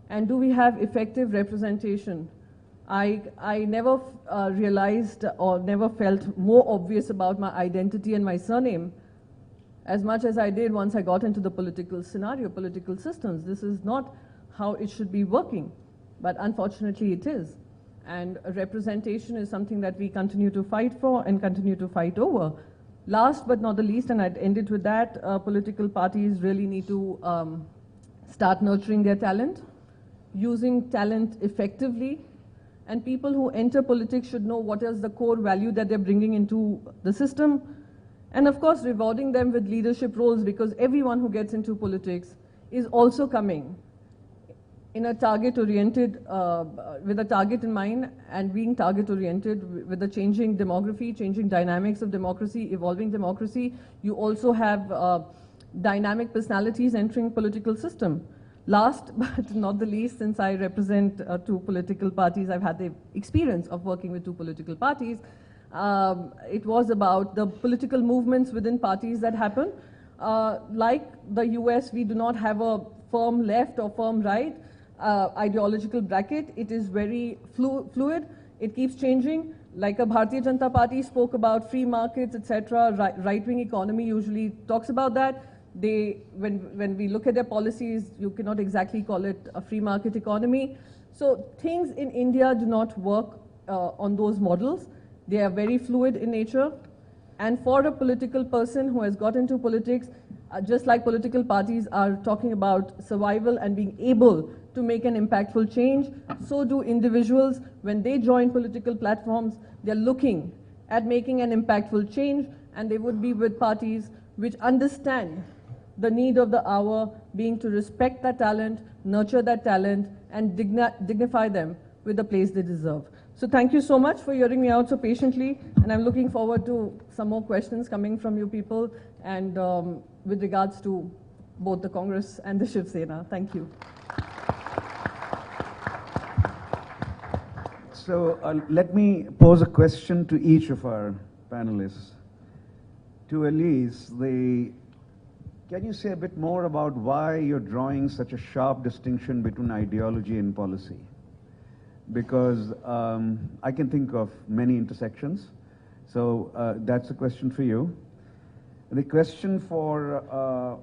F: And do we have effective representation? I never realized or never felt more obvious about my identity and my surname as much as I did once I got into the political scenario, political systems. This is not how it should be working, but unfortunately it is. And representation is something that we continue to fight for and continue to fight over. Last but not the least, and I'd end it with that, political parties really need to start nurturing their talent, using talent effectively, and people who enter politics should know what is the core value that they're bringing into the system, and of course rewarding them with leadership roles, because everyone who gets into politics is also coming in a target-oriented, with a target in mind, and being target-oriented with the changing demography, changing dynamics of democracy, evolving democracy. You also have dynamic personalities entering political system. Last but not the least, since I represent two political parties, I've had the experience of working with two political parties. It was about the political movements within parties that happen. Like the US, we do not have a firm left or firm right ideological bracket. It is very fluid. It keeps changing. Like a Bharatiya Janata Party spoke about free markets, etc. Right-wing economy usually talks about that. When we look at their policies, you cannot exactly call it a free market economy. So things in India do not work on those models. They are very fluid in nature. And for a political person who has got into politics, just like political parties are talking about survival and being able to make an impactful change, so do individuals. When they join political platforms, they're looking at making an impactful change, and they would be with parties which understand the need of the hour, being to respect that talent, nurture that talent, and dignify them with the place they deserve. So thank you so much for hearing me out so patiently, and I'm looking forward to some more questions coming from you people, and with regards to both the Congress and the Shiv Sena. Thank you.
B: So let me pose a question to each of our panelists. To Elise, can you say a bit more about why you're drawing such a sharp distinction between ideology and policy? Because I can think of many intersections. So that's a question for you. The question for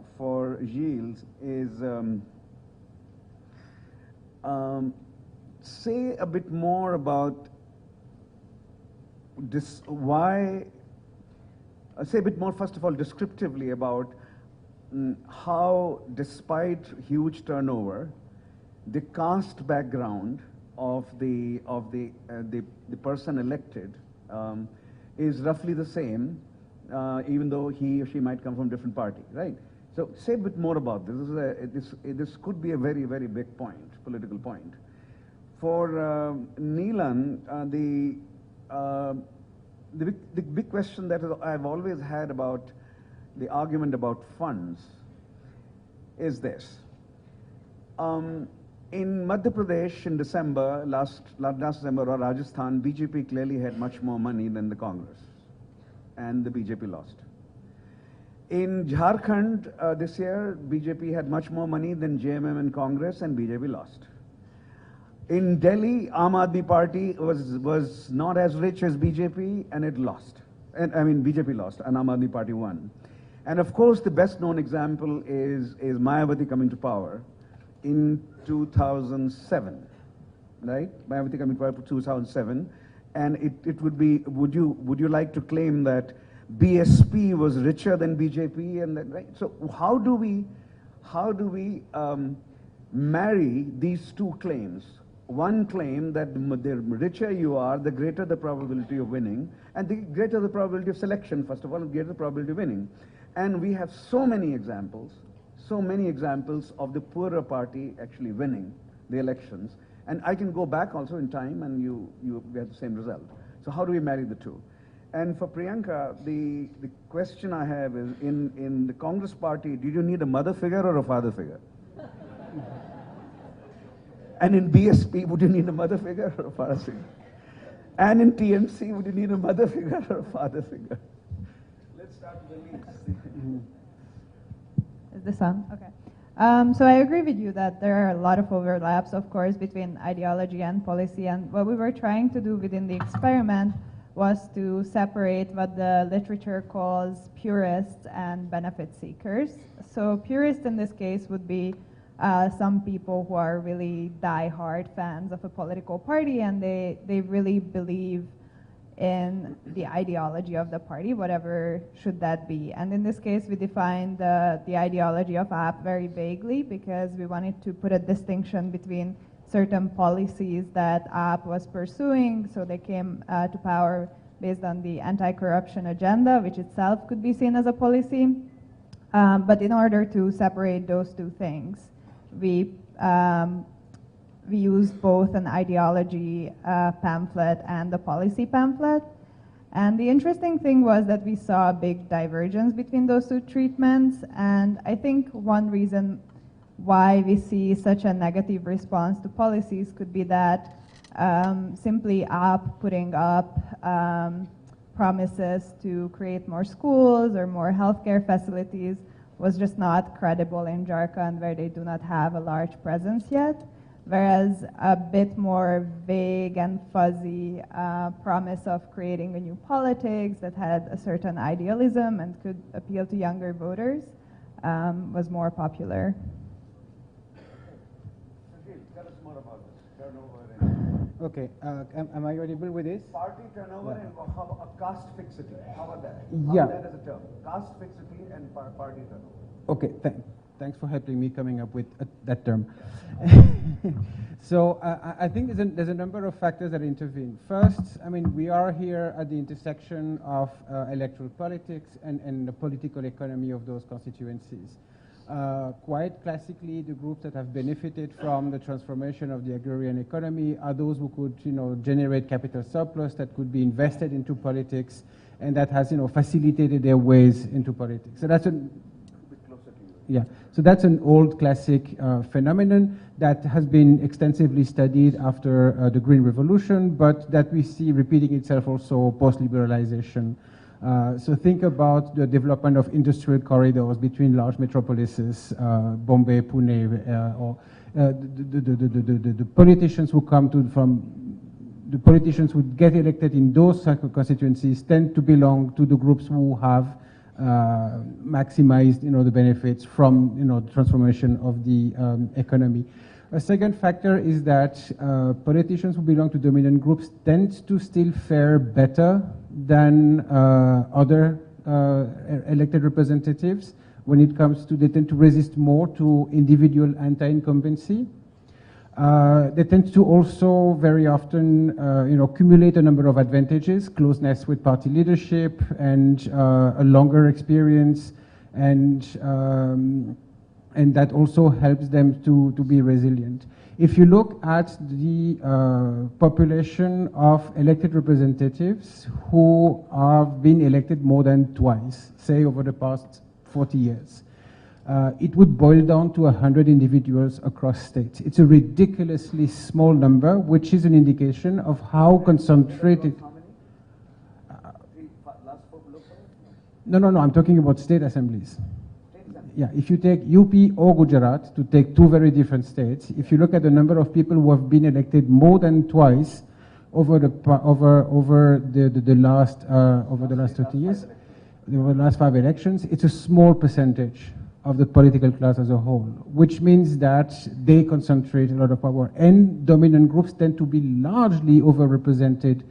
B: Gilles is, say a bit more about this, why, say a bit more, first of all, descriptively about how, despite huge turnover, the caste background of the person elected is roughly the same, even though he or she might come from a different party, right? So say a bit more about this. This could be a very, very big point, political point. For Neelan, the big question that I've always had about the argument about funds is this. In Madhya Pradesh in December, last December, or Rajasthan, BJP clearly had much more money than the Congress, and the BJP lost. In Jharkhand this year, BJP had much more money than JMM and Congress, and BJP lost. In Delhi, Aam Aadmi Party was not as rich as BJP, and it lost. And I mean, BJP lost, and Aam Aadmi Party won. And of course, the best known example is Mayawati coming to power in 2007, right? Mayawati coming to power in 2007, and it would be, would you like to claim that BSP was richer than BJP, and that, right? So how do we marry these two claims? One claim that the richer you are, the greater the probability of winning, and the greater the probability of selection, first of all, and greater the probability of winning. And we have so many examples of the poorer party actually winning the elections. And I can go back also in time, and you get the same result. So how do we marry the two? And for Priyanka, the question I have is, in the Congress party, did you need a mother figure or a father figure? And in BSP, would you need a mother figure or a father figure? And in TMC, would you need a mother figure or a father figure? Let's start with Elise.
C: Is this on? Okay. So I agree with you that there are a lot of overlaps, of course, between ideology and policy. And what we were trying to do within the experiment was to separate what the literature calls purists and benefit seekers. So purists in this case would be some people who are really die-hard fans of a political party, and they really believe in the ideology of the party, whatever should that be. And in this case, we defined the ideology of AAP very vaguely because we wanted to put a distinction between certain policies that AAP was pursuing. So they came to power based on the anti-corruption agenda, which itself could be seen as a policy. But in order to separate those two things, we used both an ideology pamphlet and a policy pamphlet. And the interesting thing was that we saw a big divergence between those two treatments. And I think one reason why we see such a negative response to policies could be that simply putting up promises to create more schools or more healthcare facilities was just not credible in Jharkhand, where they do not have a large presence yet. Whereas a bit more vague and fuzzy promise of creating a new politics that had a certain idealism and could appeal to younger voters was more popular.
B: Tell us more about this turnover and
D: Okay, am I audible with this?
B: party turnover and how, a caste fixity. How about that?
D: Yeah.
B: How about that as a term? Caste fixity and party turnover.
D: Okay, thanks for helping me coming up with that term. So I think there's a number of factors that intervene. First, I mean, we are here at the intersection of electoral politics and the political economy of those constituencies. Quite classically, the groups that have benefited from the transformation of the agrarian economy are those who could, generate capital surplus that could be invested into politics, and that has, facilitated their ways into politics. So that's so that's an old classic phenomenon that has been extensively studied after the Green Revolution, but that we see repeating itself also post-liberalization. So think about the development of industrial corridors between large metropolises, Bombay, Pune, or the politicians who come the politicians who get elected in those constituencies tend to belong to the groups who have maximized, the benefits from, the transformation of the economy. A second factor is that politicians who belong to dominant groups tend to still fare better than other elected representatives when it comes to, they tend to resist more to individual anti-incumbency. They tend to also very often, accumulate a number of advantages: closeness with party leadership and a longer experience, and that also helps them to be resilient. If you look at the population of elected representatives who have been elected more than twice, say over the past 40 years, it would boil down to 100 individuals across states. It's a ridiculously small number, which is an indication of how concentrated. No, I'm talking about state assemblies. Yeah, if you take UP or Gujarat, to take two very different states, if you look at the number of people who have been elected more than twice over the last 30 years, over the last 5 elections, it's a small percentage of the political class as a whole, which means that they concentrate a lot of power, and dominant groups tend to be largely overrepresented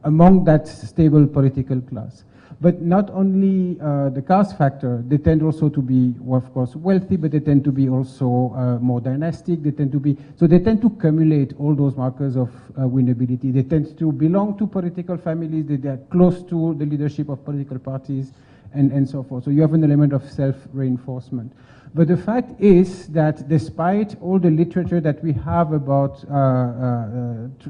D: among that stable political class. But not only the caste factor, they tend also to be, well, of course, wealthy, but they tend to be also more dynastic. They tend to cumulate all those markers of winnability. They tend to belong to political families. They are close to the leadership of political parties, and so forth. So you have an element of self-reinforcement. But the fact is that despite all the literature that we have about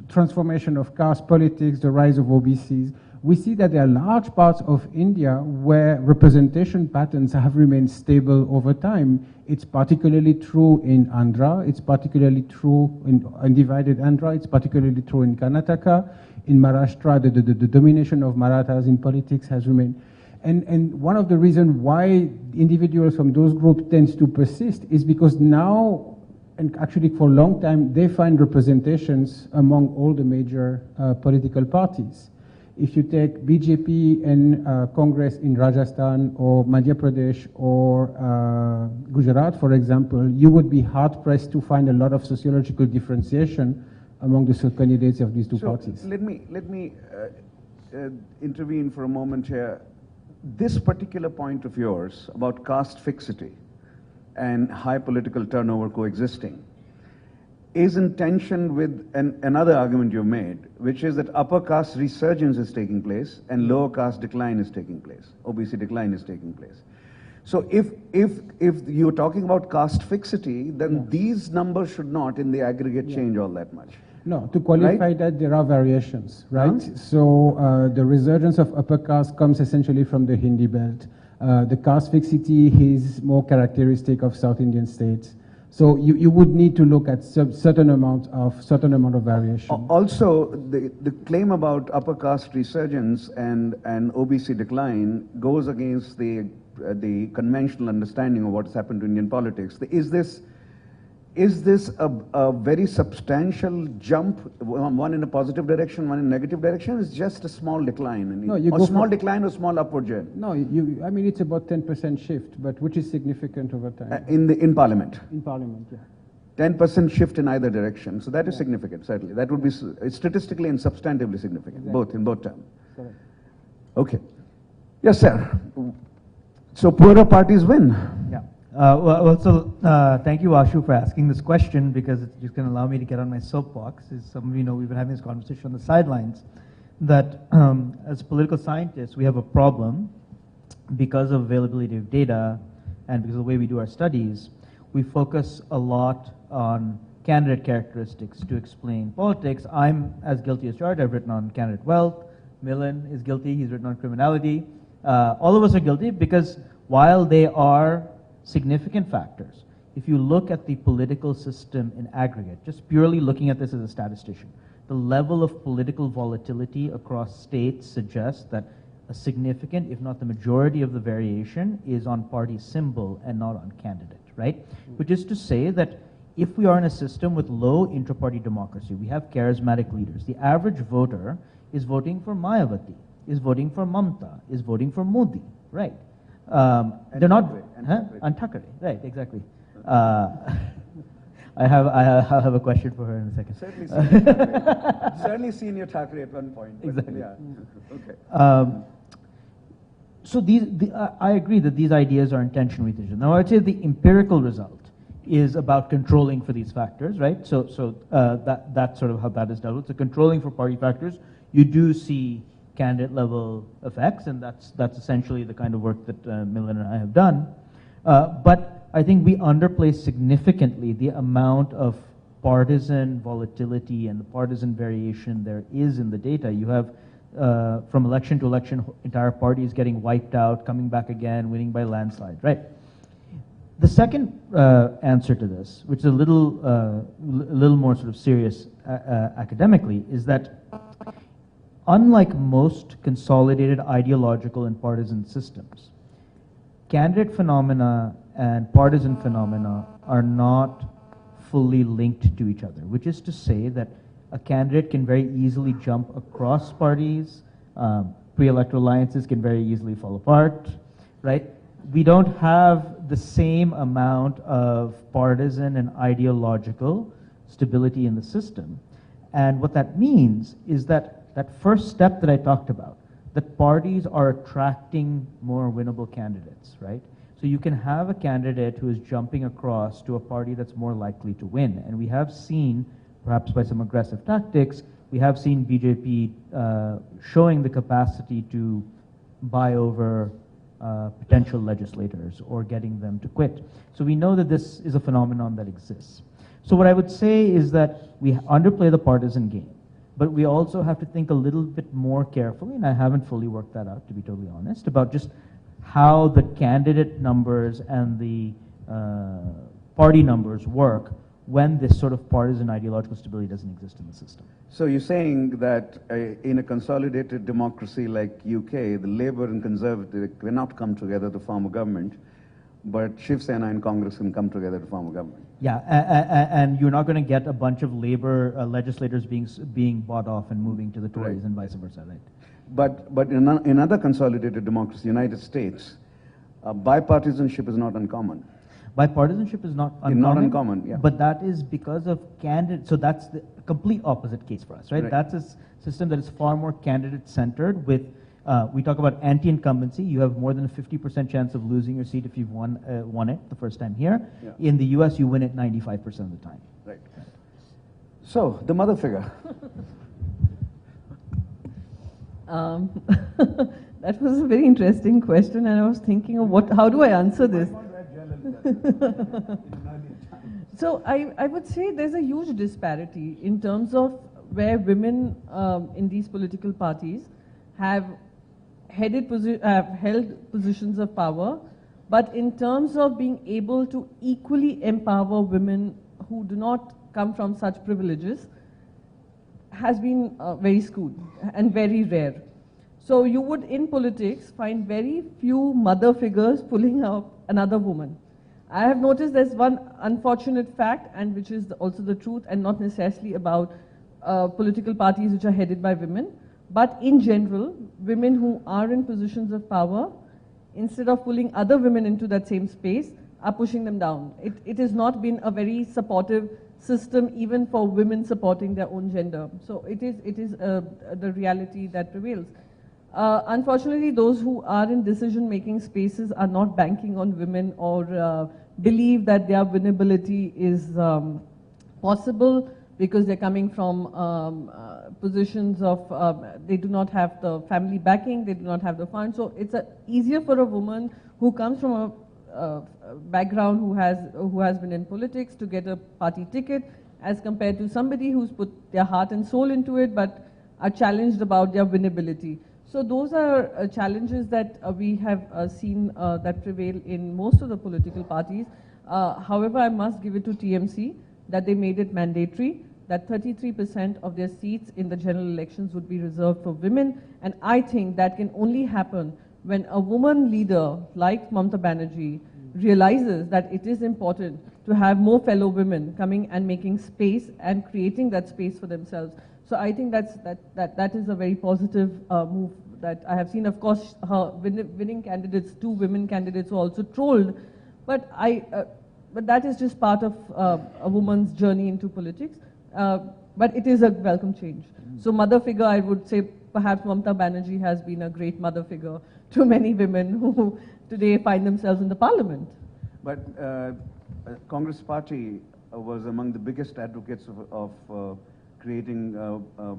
D: transformation of caste politics, the rise of OBCs, we see that there are large parts of India where representation patterns have remained stable over time. It's particularly true in Andhra, it's particularly true in undivided Andhra, it's particularly true in Karnataka. In Maharashtra, the domination of Marathas in politics has remained. And one of the reasons why individuals from those groups tend to persist is because now, and actually for a long time, they find representations among all the major political parties. if you take BJP in Congress in Rajasthan or Madhya Pradesh or Gujarat, for example, you would be hard-pressed to find a lot of sociological differentiation among the candidates of these two parties.
B: Let me intervene for a moment here. This particular point of yours about caste fixity and high political turnover coexisting is in tension with another argument you made, which is that upper caste resurgence is taking place and lower caste decline is taking place, OBC decline is taking place. So if you're talking about caste fixity, then these numbers should not in the aggregate change all that much.
D: No, to qualify that, there are variations, right? So the resurgence of upper caste comes essentially from the Hindi belt. The caste fixity is more characteristic of South Indian states. So you would need to look at certain amount of variation.
B: Also, the claim about upper caste resurgence and OBC decline goes against the conventional understanding of what's happened to Indian politics. Is this a very substantial jump, one in a positive direction, one in a negative direction? It's just a small decline.
D: No, you
B: or
D: go
B: small decline or small upward journey?
D: No, I mean, it's about 10% shift, but which is significant over time.
B: In Parliament?
D: In Parliament, yeah.
B: 10% shift in either direction. So that is significant, certainly. That would be statistically and substantively significant, in both terms.
D: Correct.
B: Okay. Yes, sir. So poorer parties win.
E: Yeah. Thank you, Ashu, for asking this question, because it's just going to allow me to get on my soapbox. As some of you know, we've been having this conversation on the sidelines, that as political scientists, we have a problem because of availability of data and because of the way we do our studies. We focus a lot on candidate characteristics to explain politics. I'm as guilty as charged. I've written on candidate wealth. Millen is guilty. He's written on criminality. All of us are guilty because while they are significant factors, if you look at the political system in aggregate, just purely looking at this as a statistician, the level of political volatility across states suggests that a significant, if not the majority of the variation is on party symbol and not on candidate, right? Which is to say that if we are in a system with low intra-party democracy, we have charismatic leaders, the average voter is voting for Mayawati, is voting for Mamta, is voting for Modi, right? They're not Thackeray, right? Exactly. I have a question for her in a second.
B: Certainly senior Thackeray at one point.
E: Exactly.
B: Yeah. Okay.
E: So I agree that these ideas are in tension with each other. Now, I'd say the empirical result is about controlling for these factors, right? So that's sort of how that is dealt with. So controlling for party factors, you do see candidate level effects, and that's essentially the kind of work that Millen and I have done. But I think we underplay significantly the amount of partisan volatility and the partisan variation there is in the data. You have from election to election, entire parties getting wiped out, coming back again, winning by landslide, right? The second answer to this, which is a little more sort of serious academically, is that unlike most consolidated ideological and partisan systems, candidate phenomena and partisan phenomena are not fully linked to each other, which is to say that a candidate can very easily jump across parties, pre-electoral alliances can very easily fall apart, right? We don't have the same amount of partisan and ideological stability in the system. And what that means is that first step that I talked about, that parties are attracting more winnable candidates, right? So you can have a candidate who is jumping across to a party that's more likely to win. And we have seen, perhaps by some aggressive tactics, we have seen BJP showing the capacity to buy over potential legislators or getting them to quit. So we know that this is a phenomenon that exists. So what I would say is that we underplay the partisan game, but we also have to think a little bit more carefully, and I haven't fully worked that out, to be totally honest, about just how the candidate numbers and the party numbers work when this sort of partisan ideological stability doesn't exist in the system.
B: So you're saying that in a consolidated democracy like UK, the Labour and Conservative cannot come together to form a government, but Shiv Sena and Congress can come together to form a government.
E: Yeah, and you're not going to get a bunch of Labour legislators being bought off and moving to the Tories and vice versa, right?
B: But in other consolidated democracies, United States, bipartisanship is not uncommon.
E: Bipartisanship is not uncommon.
B: Not uncommon, yeah.
E: But that is because of candidate. So that's the complete opposite case for us, right?
B: Right.
E: That's a system that is far more candidate-centered. With we talk about anti-incumbency. You have more than a 50% chance of losing your seat if you've won it the first time here.
B: Yeah.
E: In the U.S., you win it 95% of the time.
B: Right. So the mother figure.
F: That was a very interesting question, and I was thinking of how do I answer this? So I would say there's a huge disparity in terms of where women in these political parties have held positions of power, but in terms of being able to equally empower women who do not come from such privileges has been very skewed and very rare. So you would in politics find very few mother figures pulling up another woman. I have noticed there's one unfortunate fact, and which is also the truth, and not necessarily about political parties which are headed by women, but in general, women who are in positions of power, instead of pulling other women into that same space, are pushing them down. It has not been a very supportive system even for women supporting their own gender. So it is the reality that prevails. Unfortunately, those who are in decision-making spaces are not banking on women or believe that their winnability is possible because they're coming from positions of, they do not have the family backing, they do not have the funds. So it's easier for a woman who comes from a background who has been in politics to get a party ticket as compared to somebody who's put their heart and soul into it but are challenged about their winnability. So those are challenges that we have seen that prevail in most of the political parties. However, I must give it to TMC that they made it mandatory that 33% of their seats in the general elections would be reserved for women, and I think that can only happen when a woman leader like Mamata Banerjee realizes that it is important to have more fellow women coming and making space and creating that space for themselves. So I think that is a very positive move that I have seen. Of course, her winning candidates, 2 women candidates, were also trolled, but that is just part of a woman's journey into politics. But it is a welcome change. So mother figure, I would say perhaps Mamata Banerjee has been a great mother figure to many women who today find themselves in the parliament.
B: But Congress Party was among the biggest advocates of creating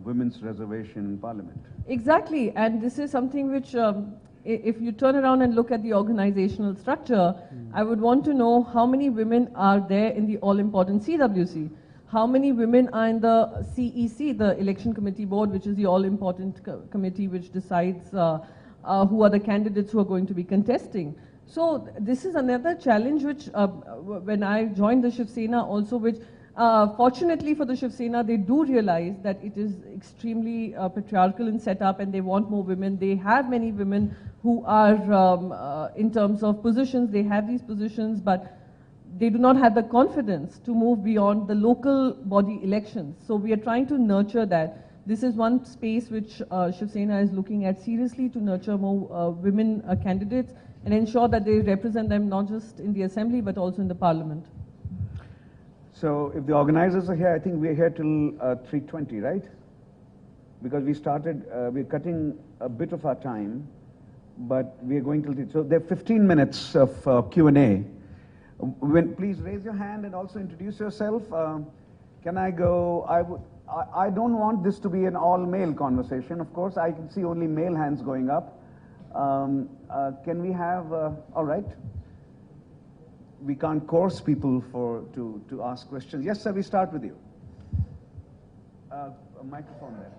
B: women's reservation in parliament.
F: Exactly, and this is something which, if you turn around and look at the organizational structure, I would want to know how many women are there in the all-important CWC. How many women are in the CEC, the Election Committee Board, which is the all-important committee which decides who are the candidates who are going to be contesting. So this is another challenge which, when I joined the Shiv Sena also, which fortunately for the Shiv Sena, they do realize that it is extremely patriarchal in setup and they want more women. They have many women who are, in terms of positions, they have these positions, but they do not have the confidence to move beyond the local body elections. So we are trying to nurture that. This is one space which Shiv Sena is looking at seriously, to nurture more women candidates and ensure that they represent them not just in the assembly but also in the parliament.
B: So if the organizers are here, I think we're here till 3:20, right? Because we started, we're cutting a bit of our time, but we're going till 3. So there are 15 minutes of Q&A. Please raise your hand and also introduce yourself. Can I go? I don't want this to be an all-male conversation, of course. I can see only male hands going up. Can we have, all right. We can't coerce people to ask questions. Yes, sir, we start with you. A microphone there.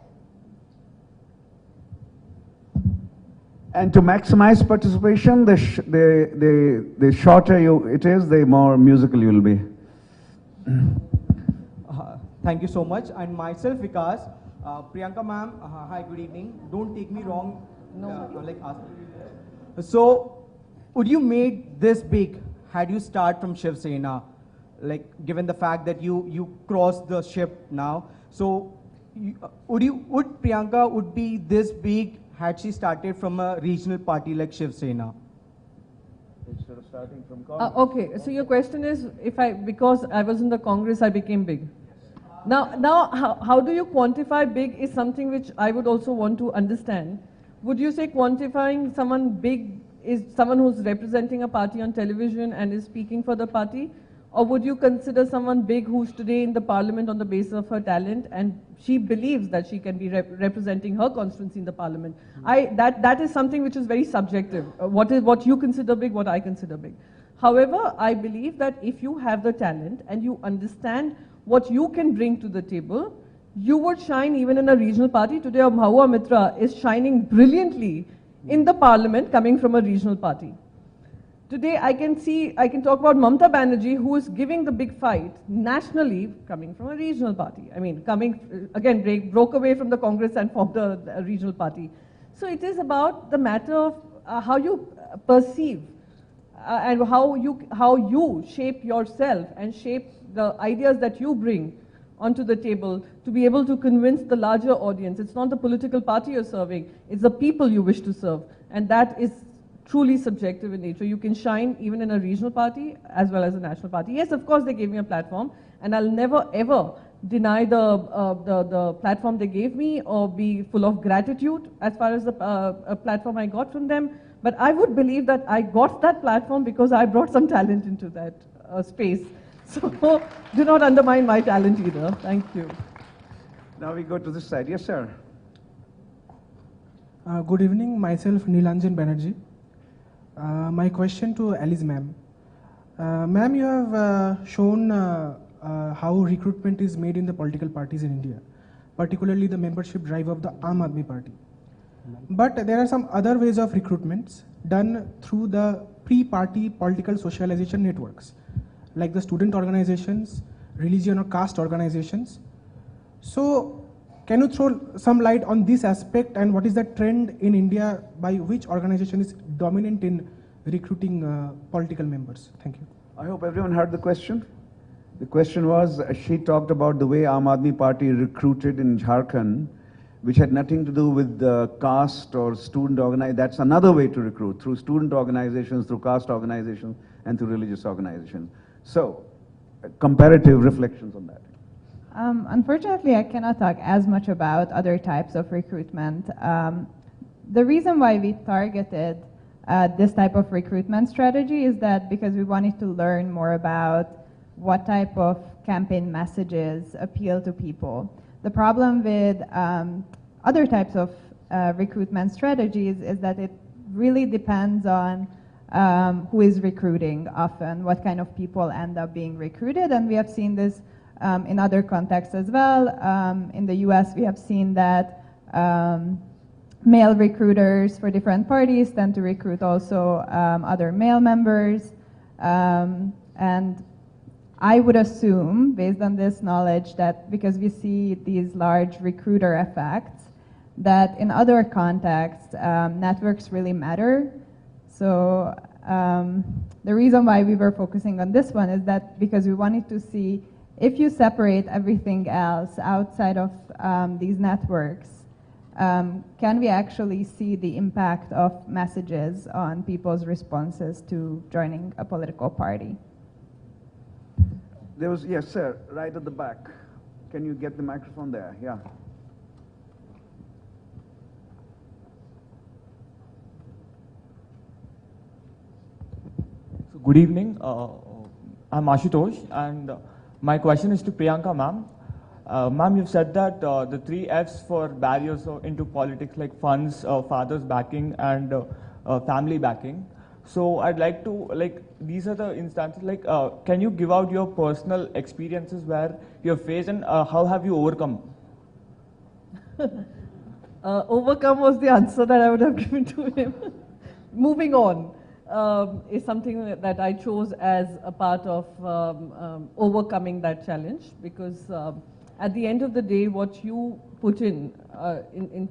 B: And to maximize participation, the shorter it is, the more musical you will be.
G: Thank you so much. And myself, Vikas. Priyanka ma'am, hi, good evening. Don't take me wrong. So, would you make this big had you start from Shiv Sena? Like, given the fact that you crossed the ship now. So, would Priyanka would be this big had she started from a regional party like Shiv Sena?
B: Instead of starting from Congress.
F: Okay, so your question is, because I was in the Congress, I became big. Now, how do you quantify big is something which I would also want to understand. Would you say quantifying someone big is someone who's representing a party on television and is speaking for the party? Or would you consider someone big who's today in the parliament on the basis of her talent and she believes that she can be representing her constituency in the parliament? That is something which is very subjective. What you consider big, what I consider big. However, I believe that if you have the talent and you understand what you can bring to the table, you would shine even in a regional party. Today, Mahua Mitra is shining brilliantly in the parliament coming from a regional party. Today, I can talk about Mamata Banerjee, who is giving the big fight nationally, coming from a regional party. I mean, broke away from the Congress and formed a regional party. So it is about the matter of how you perceive and how you shape yourself and shape the ideas that you bring onto the table to be able to convince the larger audience. It's not the political party you're serving, it's the people you wish to serve. And that is truly subjective in nature. You can shine even in a regional party as well as a national party. Yes, of course, they gave me a platform, and I'll never ever deny the platform they gave me or be full of gratitude as far as the platform I got from them. But I would believe that I got that platform because I brought some talent into that space. So do not undermine my talent either. Thank you.
B: Now we go to this side. Yes, sir.
H: Good evening. Myself, Nilanjan Banerjee. My question to Alice ma'am. Ma'am, you have shown how recruitment is made in the political parties in India, particularly the membership drive of the Aam Aadmi Party. But there are some other ways of recruitments done through the pre-party political socialization networks, like the student organizations, religion or caste organizations. So, can you throw some light on this aspect and what is the trend in India by which organization is dominant in recruiting political members? Thank you.
B: I hope everyone heard the question. The question was, she talked about the way Aam Aadmi Party recruited in Jharkhand, which had nothing to do with the caste or student organization. That's another way to recruit, through student organizations, through caste organizations, and through religious organizations. So, comparative reflections on that.
C: Unfortunately, I cannot talk as much about other types of recruitment. The reason why we targeted this type of recruitment strategy is that because we wanted to learn more about what type of campaign messages appeal to people. The problem with other types of recruitment strategies is that it really depends on who is recruiting often, what kind of people end up being recruited, and we have seen this in other contexts as well. In the US, we have seen that male recruiters for different parties tend to recruit also other male members. And I would assume, based on this knowledge, that because we see these large recruiter effects, that in other contexts, networks really matter. So the reason why we were focusing on this one is that because we wanted to see if you separate everything else outside of these networks, can we actually see the impact of messages on people's responses to joining a political party?
B: There was, yes, sir, right at the back. Can you get the microphone there? Yeah.
I: So good evening. I'm Ashutosh, and my question is to Priyanka, ma'am. Ma'am, you've said that the 3 F's for barriers into politics, like funds, father's backing, and family backing. So I'd like to, these are the instances, can you give out your personal experiences where you have faced and how have you overcome?
F: Overcome was the answer that I would have given to him. Moving on is something that I chose as a part of overcoming that challenge, because at the end of the day, what you put in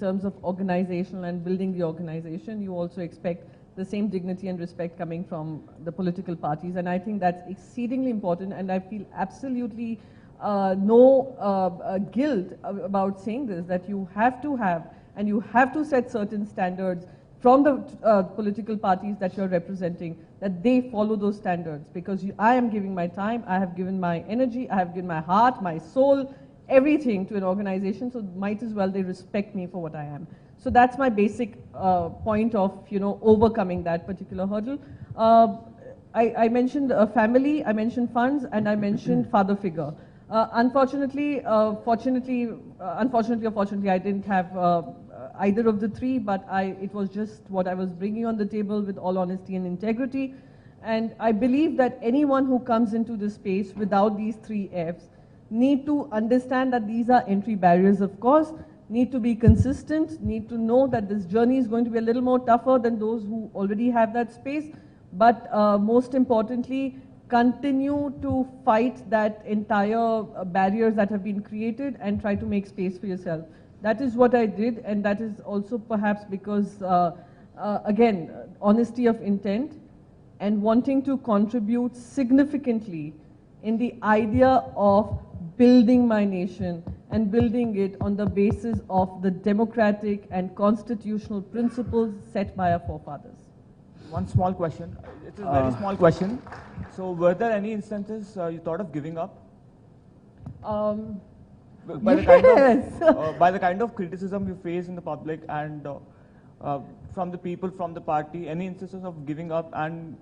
F: terms of organizational and building the organization, you also expect the same dignity and respect coming from the political parties. And I think that's exceedingly important, and I feel absolutely no guilt about saying this, that you have to have and you have to set certain standards from the political parties that you're representing, that they follow those standards, because I am giving my time, I have given my energy, I have given my heart, my soul, everything to an organization, so might as well they respect me for what I am. So that's my basic point of, overcoming that particular hurdle. I mentioned family, I mentioned funds, and I mentioned father figure. Unfortunately or fortunately, I didn't have either of the three, but it was just what I was bringing on the table with all honesty and integrity. And I believe that anyone who comes into this space without these 3 Fs need to understand that these are entry barriers, of course, need to be consistent, need to know that this journey is going to be a little more tougher than those who already have that space, but most importantly, continue to fight that entire barriers that have been created and try to make space for yourself. That is what I did, and that is also perhaps because, again, honesty of intent and wanting to contribute significantly in the idea of building my nation and building it on the basis of the democratic and constitutional principles set by our forefathers.
I: One small question. It's a very small question. So were there any instances you thought of giving up? By the kind of criticism you face in the public and from the people, from the party, any instances of giving up, and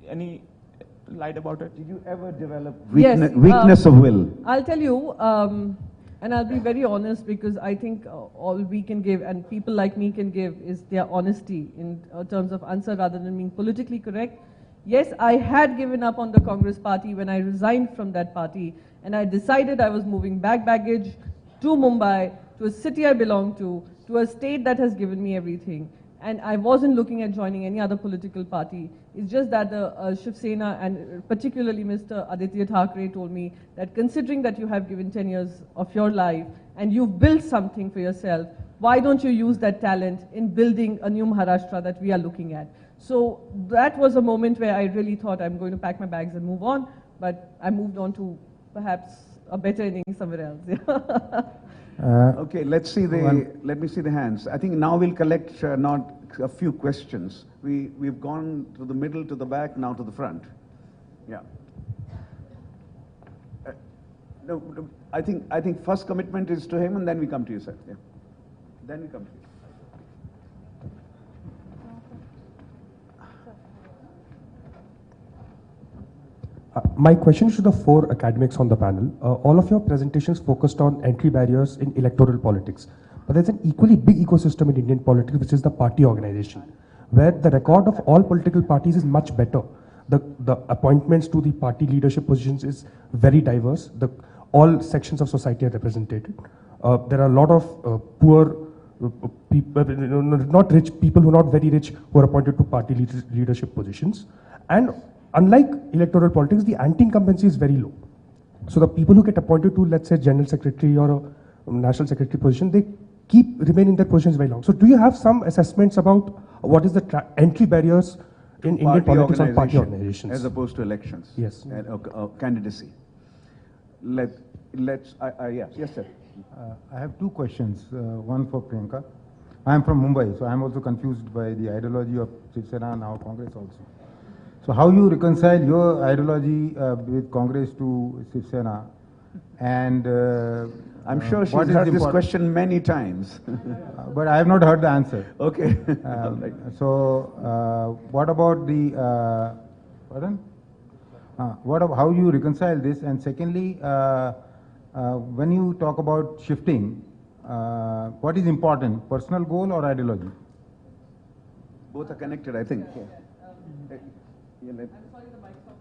I: any light about it?
B: Did you ever develop
F: Yes,
B: weakness of will?
F: I'll tell you, and I'll be very honest, because I think all we can give and people like me can give is their honesty in terms of answer rather than being politically correct. Yes, I had given up on the Congress party when I resigned from that party, and I decided I was moving baggage to Mumbai, to a city I belong to a state that has given me everything. And I wasn't looking at joining any other political party. It's just that the Shiv Sena, and particularly Mr. Aditya Thackeray, told me that considering that you have given 10 years of your life and you've built something for yourself, why don't you use that talent in building a new Maharashtra that we are looking at? So that was a moment where I really thought I'm going to pack my bags and move on, but I moved on to perhaps a better innings somewhere else.
B: Okay, let me see the hands. I think now we'll collect not a few questions. We've gone to the middle, to the back, now to the front. Yeah. No, I think first commitment is to him, and then we come to you, sir. Yeah. Then we come to you.
J: My question is to the 4 academics on the panel. All of your presentations focused on entry barriers in electoral politics. But there's an equally big ecosystem in Indian politics, which is the party organization, where the record of all political parties is much better. The appointments to the party leadership positions is very diverse. All sections of society are represented. There are a lot of poor people, not rich people who are not very rich, who are appointed to party leadership positions. And unlike electoral politics, the anti-incumbency is very low. So the people who get appointed to, let's say, general secretary or a national secretary position, they remain in their positions very long. So do you have some assessments about what is the entry barriers in Indian politics on party organizations?
B: As opposed to elections?
J: Yes.
B: Candidacy. Yes, sir.
K: I have 2 questions, one for Priyanka. I am from Mumbai, so I am also confused by the ideology of Shiv Sena and now Congress also. So how you reconcile your ideology with Congress to Shiv Sena, and
B: I'm sure she's heard this question many times.
K: But I have not heard the answer.
B: Okay.
K: So what about the pardon? How you reconcile this? And secondly, when you talk about shifting, what is important, personal goal or ideology?
B: Both are connected, I think.
F: I'm sorry, the mic's not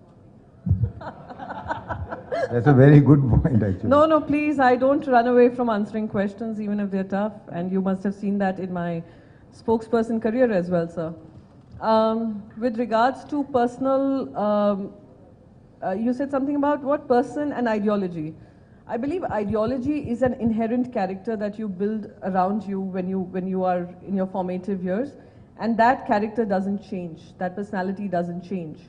F: working.
K: That's a very good point, actually.
F: No, please, I don't run away from answering questions, even if they're tough. And you must have seen that in my spokesperson career as well, sir. With regards to personal, you said something about what? Person and ideology. I believe ideology is an inherent character that you build around you when you are in your formative years. And that character doesn't change. That personality doesn't change.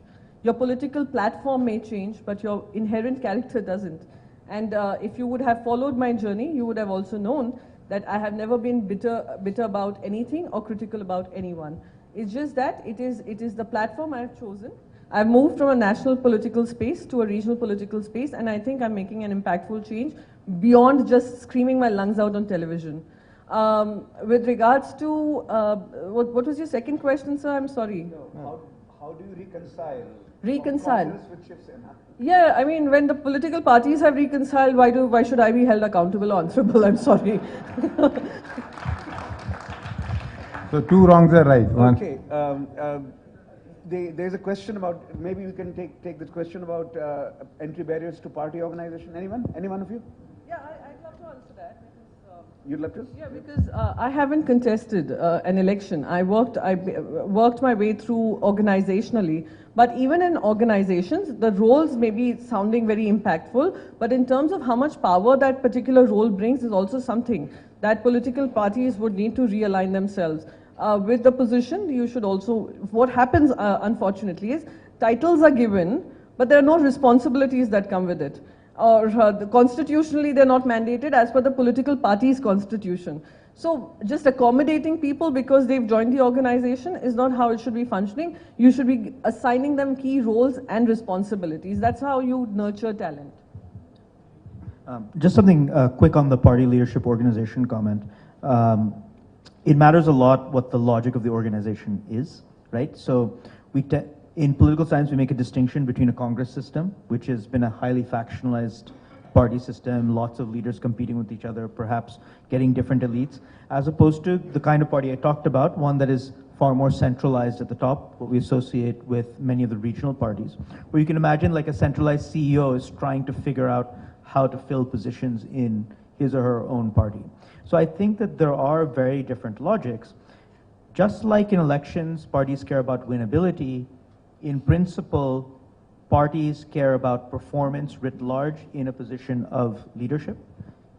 F: Your political platform may change, but your inherent character doesn't. And if you would have followed my journey, you would have also known that I have never been bitter about anything or critical about anyone. It's just that it is the platform I have chosen. I've moved from a national political space to a regional political space, and I think I'm making an impactful change beyond just screaming my lungs out on television. With regards to, what was your second question, sir? I'm sorry.
B: No, how do you reconcile?
F: Reconcile.
B: Congress with Shiv Sena?
F: Yeah, I mean, when the political parties have reconciled, why should I be held accountable, answerable? I'm sorry.
K: So two wrongs are right. One.
B: Okay. There's a question about, maybe we can take this question about entry barriers to party organization. Any one of you?
F: Yeah, I'd love to answer that.
B: You'd love to?
F: Yeah, because I haven't contested an election. I worked my way through organizationally. But even in organizations, the roles may be sounding very impactful, but in terms of how much power that particular role brings is also something that political parties would need to realign themselves. With the position, you should also, what happens unfortunately is titles are given, but there are no responsibilities that come with it. Or constitutionally, they're not mandated as per the political party's constitution. So just accommodating people because they've joined the organization is not how it should be functioning. You should be assigning them key roles and responsibilities. That's how you nurture talent.
E: Just something quick on the party leadership organization comment. It matters a lot what the logic of the organization is, right? So in political science, we make a distinction between a Congress system, which has been a highly factionalized party system, lots of leaders competing with each other, perhaps getting different elites, as opposed to the kind of party I talked about, one that is far more centralized at the top, what we associate with many of the regional parties, where you can imagine like a centralized CEO is trying to figure out how to fill positions in his or her own party. So I think that there are very different logics. Just like in elections, parties care about winnability, in principle, parties care about performance writ large in a position of leadership.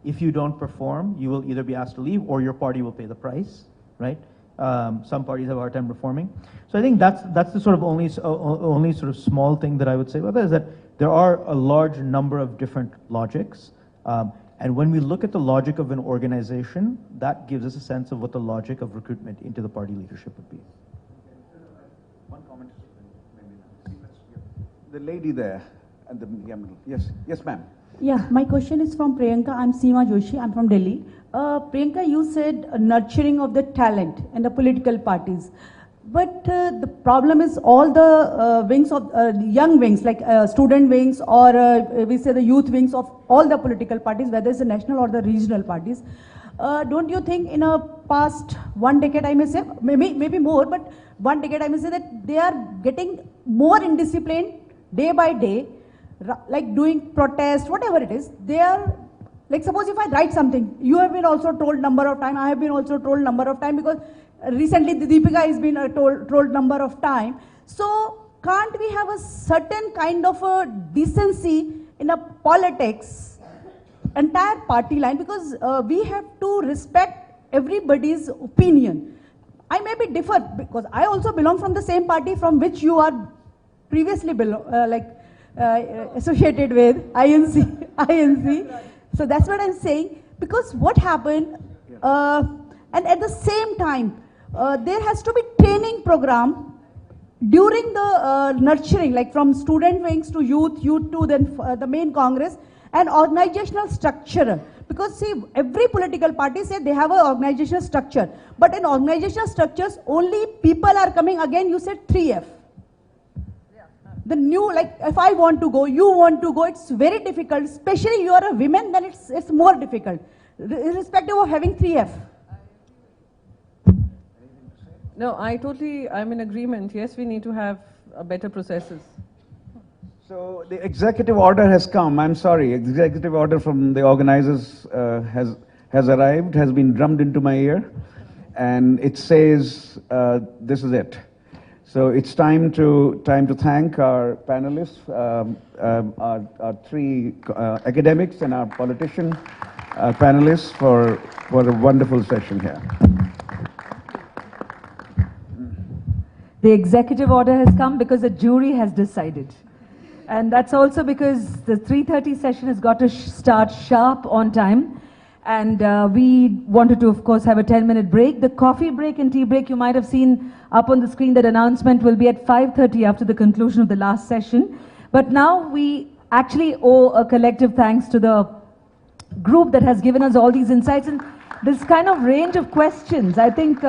E: If you don't perform, you will either be asked to leave or your party will pay the price, right? Some parties have a hard time performing. So I think that's the sort of only sort of small thing that I would say about that, is that there are a large number of different logics. And when we look at the logic of an organization, that gives us a sense of what the logic of recruitment into the party leadership would be.
B: One comment. The lady there at the middle. Yes, ma'am.
L: Yeah, my question is from Priyanka. I'm Seema Joshi. I'm from Delhi. Priyanka, you said nurturing of the talent in the political parties. But the problem is all the wings of young wings, like student wings or we say the youth wings of all the political parties, whether it's the national or the regional parties. Don't you think in a past 1 decade, I may say, maybe more, but 1 decade, I may say that they are getting more indisciplined day by day, like doing protest, whatever it is. They are, like suppose if I write something, you have been also told number of time, I have been also told number of time, because recently the Deepika has been told number of time. So can't we have a certain kind of a decency in a politics, entire party line, because we have to respect everybody's opinion. I may be differ because I also belong from the same party from which you are previously associated with, INC. So that's what I'm saying, because what happened, and at the same time, there has to be training program during the nurturing, like from student wings to youth to then the main Congress, and organizational structure. Because see, every political party say they have an organizational structure, but in organizational structures, only people are coming. Again, you said 3F. The new, like if I want to go, you want to go, it's very difficult. Especially you are a woman, then it's more difficult, irrespective of having 3F.
F: No, I'm in agreement. Yes, we need to have better processes.
B: So the executive order has come. I'm sorry, executive order from the organizers has arrived, has been drummed into my ear, and it says this is it. So it's time to thank our panelists, our three academics and our politician panelists for a wonderful session here.
A: The executive order has come because the jury has decided. And that's also because the 3:30 session has got to start sharp on time. And we wanted to, of course, have a 10-minute break. The coffee break and tea break, you might have seen up on the screen, that announcement will be at 5:30 after the conclusion of the last session. But now we actually owe a collective thanks to the group that has given us all these insights and this kind of range of questions. I think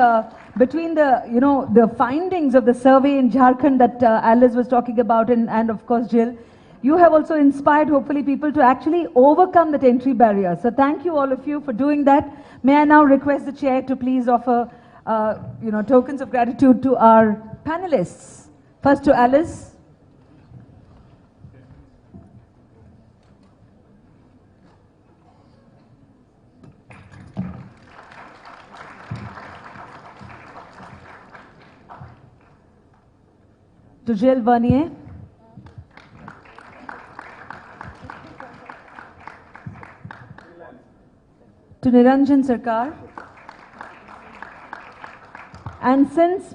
A: between the findings of the survey in Jharkhand that Alice was talking about and of course Jill, you have also inspired hopefully people to actually overcome that entry barrier. So thank you all of you for doing that. May I now request the chair to please offer tokens of gratitude to our panelists. First to Alice. To Jill Vernier. To Niranjan Sarkar. And since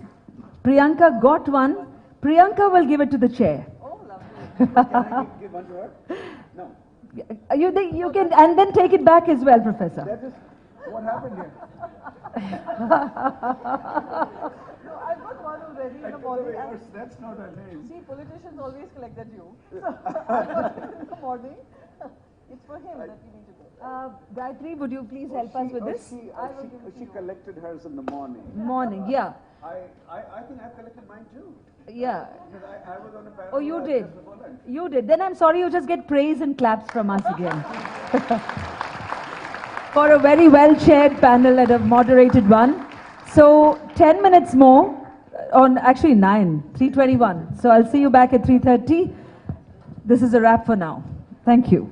A: Priyanka got one, Priyanka will give it to the chair.
B: Oh, lovely. Can I give one to her? No.
A: You can, and then take it back as well, Professor.
B: That is what happened here.
F: No, I've got one already in the morning.
B: That's not her name.
F: See, politicians always collect that you. So I got it in the morning. It's for him that we need to go.
A: Gayatri, would you please help us with this?
B: She collected hers in the morning.
A: Morning, yeah.
B: I think I've collected mine too.
A: Yeah.
B: Because I was on a panel.
A: Oh, you did. You did. Then I'm sorry, you just get praise and claps from us again. For a very well-chaired panel and a moderated one. So 10 minutes more, on actually 3:21. So I'll see you back at 3:30. This is a wrap for now. Thank you.